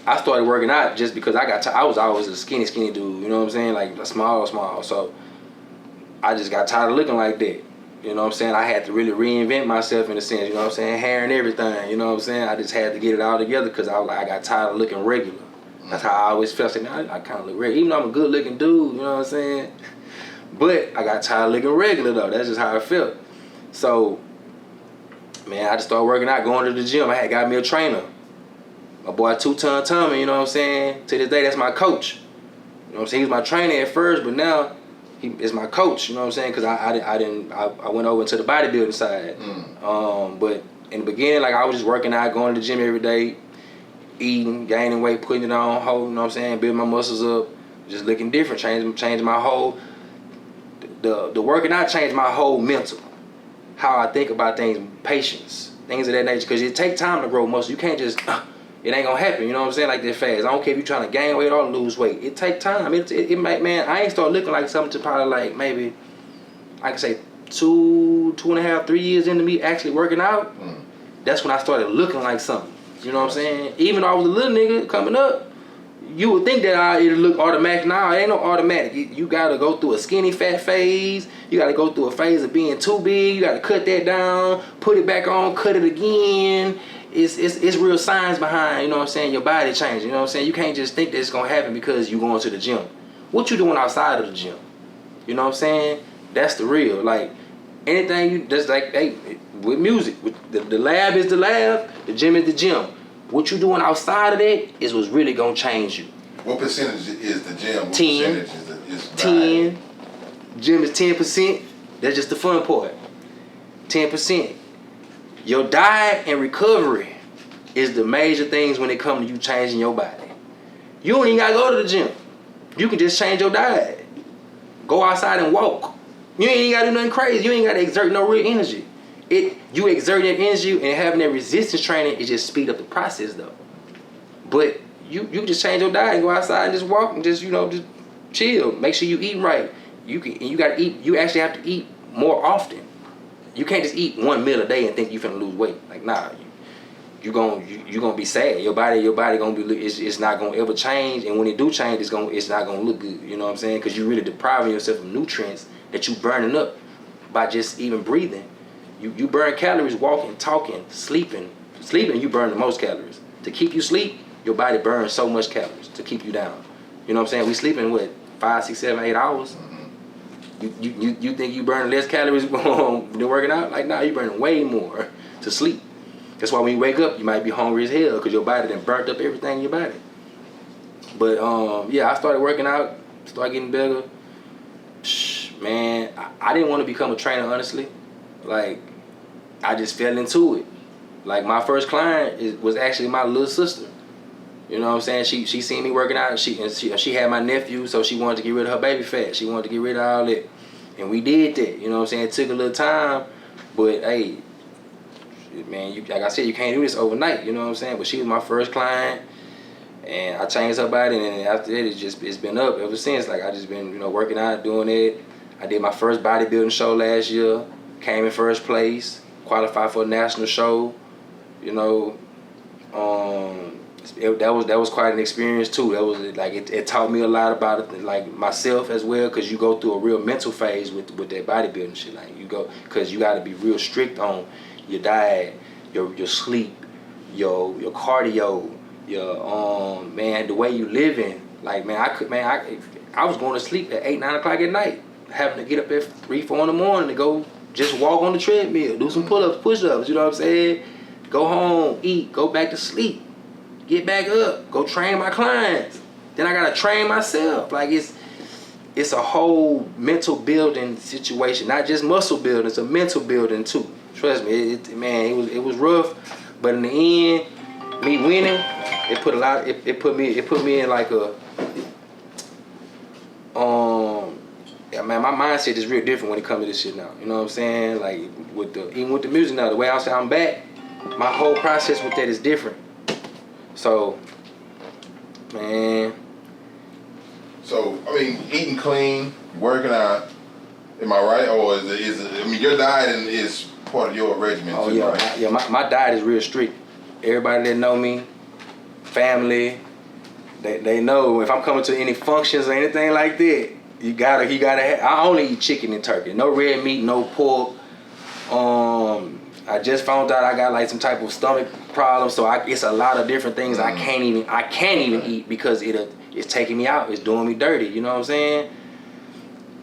I started working out just because I was always a skinny dude. You know what I'm saying? Like small. So I just got tired of looking like that. You know what I'm saying? I had to really reinvent myself in a sense, you know what I'm saying? Hair and everything, you know what I'm saying? I just had to get it all together because I got tired of looking regular. That's how I always felt. I kind of look regular. Even though I'm a good looking dude, you know what I'm saying? But I got tired of looking regular though. That's just how I felt. So, man, I just started working out, going to the gym. I had got me a trainer. My boy 2-Ton Tommy, you know what I'm saying? To this day, that's my coach. You know what I'm saying? He was my trainer at first, but now he is my coach, you know what I'm saying? Because I went over to the bodybuilding side. But in the beginning, like I was just working out, going to the gym every day, eating, gaining weight, putting it on, you know what I'm saying? Building my muscles up, just looking different, changing my whole, the working out changed my whole mental. How I think about things, patience, things of that nature. Because it takes time to grow muscle. You can't just, it ain't gonna happen, you know what I'm saying, like that fast. I don't care if you're trying to gain weight or lose weight. It take time. It might, man, I ain't start looking like something to probably like maybe, I can say 2.5, 3 years into me actually working out. That's when I started looking like something. You know what I'm saying? Even though I was a little nigga coming up, you would think that it'd look automatic. Nah, it ain't no automatic. You gotta go through a skinny fat phase. You gotta go through a phase of being too big. You gotta cut that down, put it back on, cut it again. It's real signs behind, you know what I'm saying, your body changing, you know what I'm saying? You can't just think that it's gonna happen because you going to the gym. What you doing outside of the gym? You know what I'm saying? That's the real. Like, anything that's like, hey, with music, the lab is the lab, the gym is the gym. What you doing outside of that is what's really gonna change you. What percentage is the gym? What 10. percentage is 10. Gym is 10%. That's just the fun part. 10%. Your diet and recovery is the major things when it comes to you changing your body. You don't even gotta go to the gym. You can just change your diet. Go outside and walk. You ain't gotta do nothing crazy. You ain't gotta exert no real energy. You exert that energy and having that resistance training, it just speed up the process though. But you just change your diet and go outside and just walk and just, you know, just chill. Make sure you eat right. You gotta eat. You actually have to eat more often. You can't just eat one meal a day and think you finna lose weight. Like, nah, you gonna be sad. Your body gonna be, it's not gonna ever change. And when it do change, it's not gonna look good. You know what I'm saying? Because you really depriving yourself of nutrients that you burning up by just even breathing. You burn calories walking, talking, sleeping. Sleeping, you burn the most calories. To keep you sleep, your body burns so much calories to keep you down. You know what I'm saying? We sleeping what, 5, 6, 7, 8 hours. You think you burn less calories than working out? Like, nah, you burning way more to sleep. That's why when you wake up, you might be hungry as hell because your body done burnt up everything in your body. But yeah, I started working out, started getting bigger. Man, I didn't want to become a trainer, honestly. Like, I just fell into it. Like, my first client was actually my little sister. You know what I'm saying? She seen me working out, and she had my nephew, so she wanted to get rid of her baby fat. She wanted to get rid of all that. And we did that, you know what I'm saying? It took a little time, but hey, man, like I said, you can't do this overnight, you know what I'm saying? But she was my first client, and I changed her body, and then after that, it's been up ever since. Like, I just been, you know, working out, doing it. I did my first bodybuilding show last year, came in first place, qualified for a national show, you know. That was quite an experience too. That was like it taught me a lot about it, like myself as well, because you go through a real mental phase with that bodybuilding shit. Like, you go, because you got to be real strict on your diet, your sleep, your cardio, your man, the way you living. Like, man, I was going to sleep at 8, 9 o'clock at night. having to get up at 3, 4 in the morning to go just walk on the treadmill, do some pull-ups, push-ups, you know what I'm saying? Go home, eat, go back to sleep, get back up, go train my clients. Then I gotta train myself. Like it's a whole mental building situation, not just muscle building. It's a mental building too. Trust me, it was rough, but in the end, me winning, it put me in like a yeah, man, my mindset is real different when it comes to this shit now. You know what I'm saying? Like even with the music now, the way I'm back, my whole process with that is different. So, man. So, I mean, eating clean, working out, am I right? Or is it I mean, your diet is part of your regimen too, yeah, right? my diet is real strict. Everybody that know me, family, they know if I'm coming to any functions or anything like that, you gotta have, I only eat chicken and turkey. No red meat, no pork. I just found out I got like some type of stomach problem, so it's a lot of different things I can't even eat because it's taking me out. It's doing me dirty. You know what I'm saying?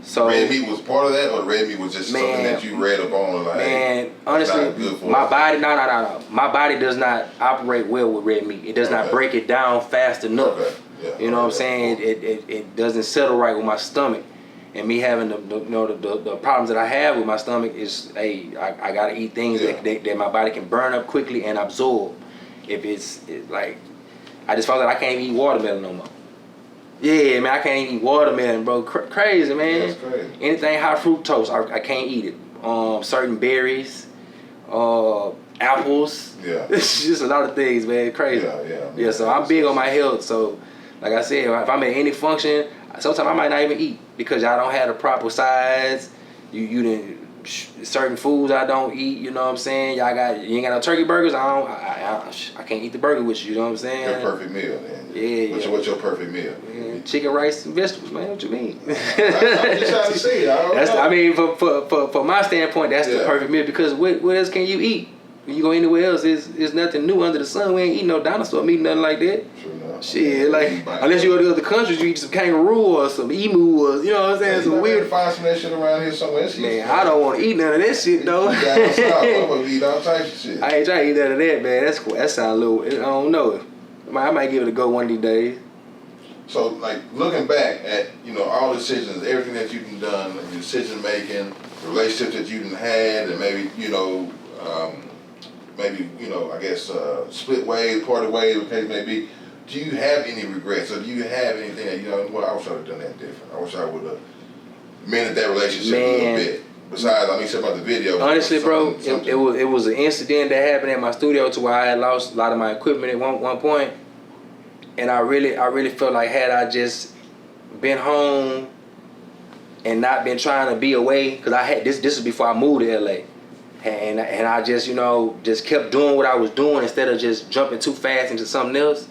So red meat was part of that, or red meat was just something that you read up on? Like, man, honestly, my body, no. My body does not operate well with red meat. It does not break it down fast enough. Okay. Yeah. You know what I'm saying? It doesn't settle right with my stomach. And me having the problems that I have with my stomach is, I gotta eat things that my body can burn up quickly and absorb. If it's like, I just found out I can't even eat watermelon no more. Yeah, man, I can't even eat watermelon, bro. Crazy, man. That's crazy. Anything high fructose, I can't eat it. Certain berries, apples. Yeah. It's just a lot of things, man. Crazy. Yeah. So I'm big on my health. So, like I said, if I'm at any function, sometimes I might not even eat because y'all don't have the proper size. You didn't certain foods I don't eat. You know what I'm saying? You ain't got no turkey burgers. I can't eat the burger with you. You know what I'm saying? Your perfect meal, then. Yeah. What's your perfect meal? Man, chicken, rice, and vegetables, man. What you mean? I'm just trying to see. I mean, for my standpoint, that's the perfect meal because what else can you eat? When you go anywhere else, there's nothing new under the sun. We ain't eating no dinosaur meat, nothing like that. Sure enough. Shit, like unless you go to other countries, you eat some kangaroo or some emu or you know what I'm saying, some weird. Find some of that shit around here somewhere. Man, I don't want to eat none of that shit though. I'm gonna eat all types of shit. I ain't trying to eat none of that, man. That's cool. That sound a little. I don't know. I might give it a go one of these days. So, like looking back at all the decisions, everything that you've done, your decision making, the relationships that you've had, and maybe I guess split ways, parted ways, whatever the case may be. Do you have any regrets, or do you have anything that well, I wish I would have done that different. I wish I would have mended that relationship a little bit. Besides, something about the video. Honestly, bro, it was an incident that happened at my studio to where I had lost a lot of my equipment at one point, and I really felt like had I just been home and not been trying to be away, because I had this was before I moved to LA. And I just just kept doing what I was doing instead of just jumping too fast into something else.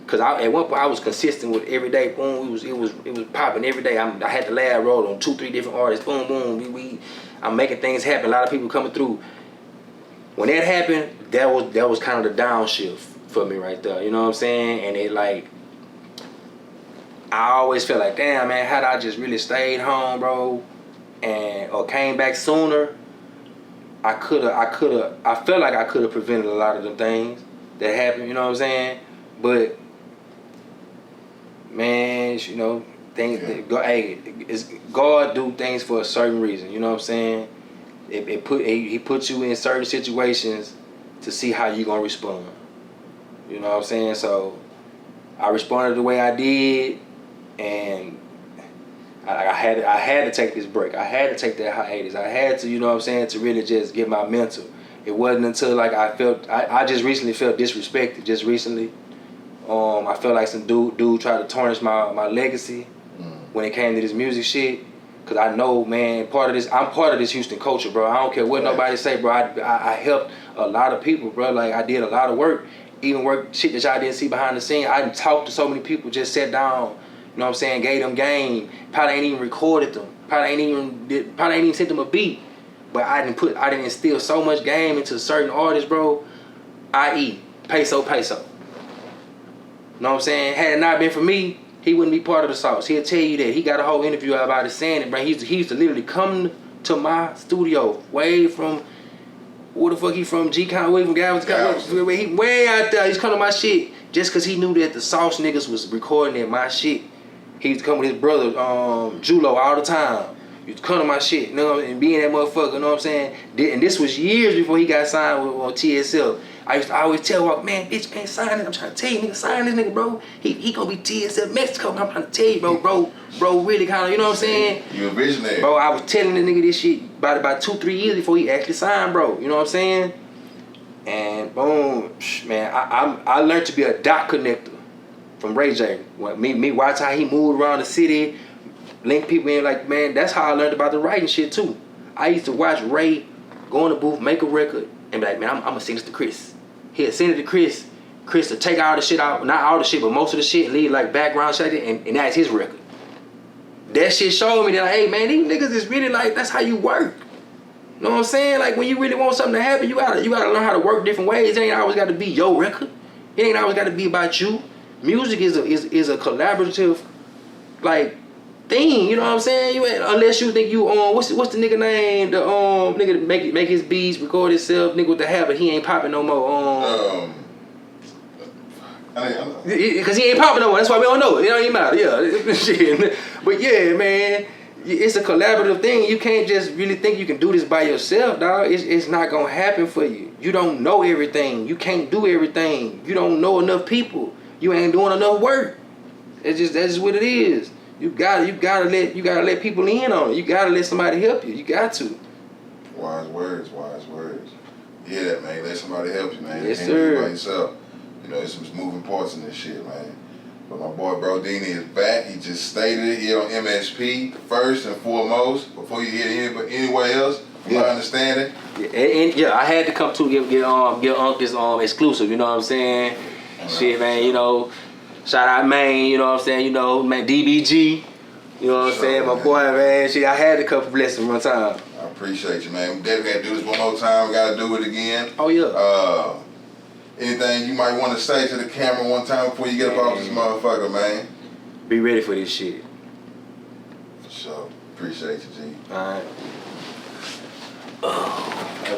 Cause at one point I was consistent with every day. Boom, it was popping every day. I had the lab roll on 2-3 different artists. Boom, boom. I'm making things happen. A lot of people coming through. When that happened, that was kind of the downshift for me right there. You know what I'm saying? And it like, I always felt like, damn man, had I just really stayed home, bro, or came back sooner. I felt like I could have prevented a lot of the things that happened, you know what I'm saying? But man, God do things for a certain reason, you know what I'm saying? He puts you in certain situations to see how you gonna respond. You know what I'm saying? So I responded the way I did, and I had to take this break. I had to take that hiatus. I had to, you know what I'm saying, to really just get my mental. It wasn't until like I just recently felt disrespected. Just recently, I felt like some dude tried to tarnish my legacy when it came to this music shit. Cause I know, man, I'm part of this Houston culture, bro. I don't care what nobody say, bro. I helped a lot of people, bro. Like I did a lot of work, even work shit that y'all didn't see behind the scene. I talked to so many people, just sat down. You know what I'm saying? Gave them game. Probably ain't even recorded them. Probably ain't even sent them a beat. But I didn't instill so much game into certain artists, bro. I.e. Peso. You know what I'm saying? Had it not been for me, he wouldn't be part of the sauce. He'll tell you that. He got a whole interview about it saying it, bro. He used to literally come to my studio way from, where the fuck he from? G-Con, way from Galveston. He way out there. He's coming to my shit just because he knew that the sauce niggas was recording at my shit. He used to come with his brother, Julo, all the time. He used to come to my shit, you know, and be in that motherfucker, you know what I'm saying? And this was years before he got signed with TSL. I used to always tell Walk, man, bitch, can't sign this. I'm trying to tell you, nigga, sign this nigga, bro. He gonna be TSL Mexico. I'm trying to tell you, bro, really kind of, you know what I'm saying? You a visionary. Bro, I was telling the nigga this shit about 2-3 years before he actually signed, bro. You know what I'm saying? And boom, man, I learned to be a dot connector from Ray J. Me watch how he moved around the city, link people in, like, man, that's how I learned about the writing shit too. I used to watch Ray go in the booth, make a record, and be like, man, I'm gonna sing this to Chris. He'll send it to Chris to take all the shit out, not all the shit, but most of the shit, and leave like background shit, and that's his record. That shit showed me that, like, hey man, these niggas is really like, that's how you work. You know what I'm saying? Like, when you really want something to happen, you gotta learn how to work different ways. It ain't always gotta be your record. It ain't always gotta be about you. Music is a collaborative, like, thing. You know what I'm saying? You ain't, unless you think you what's the nigga name? The nigga that make his beats, record himself, nigga with the habit. He ain't popping no more. Cause he ain't popping no more. That's why we don't know. It don't even matter. Yeah, shit. But yeah, man, it's a collaborative thing. You can't just really think you can do this by yourself, dog. It's not gonna happen for you. You don't know everything. You can't do everything. You don't know enough people. You ain't doing enough work. That's just what it is. You gotta let people in on it. You gotta let somebody help you. You got to. Wise words. You hear that, man? Let somebody help you, man. Yes, you can't do it sir. by yourself. You know, there's some moving parts in this shit, man. But my boy, bro, Dini is back. He just stated it here on MSP first and foremost before you hear anywhere else. From my understanding. Yeah, and I had to come to get Unc this exclusive. You know what I'm saying? Shit, man. You know, shout out Maine. You know what I'm saying? You know, man, DBG. You know what I'm saying? My boy, man. Shit, I had to come for blessing one time. I appreciate you, man. We definitely got to do this one more time. We got to do it again. Oh yeah. Anything you might want to say to the camera one time before you get up off this motherfucker, man? Be ready for this shit. For sure. Appreciate you, G. All right.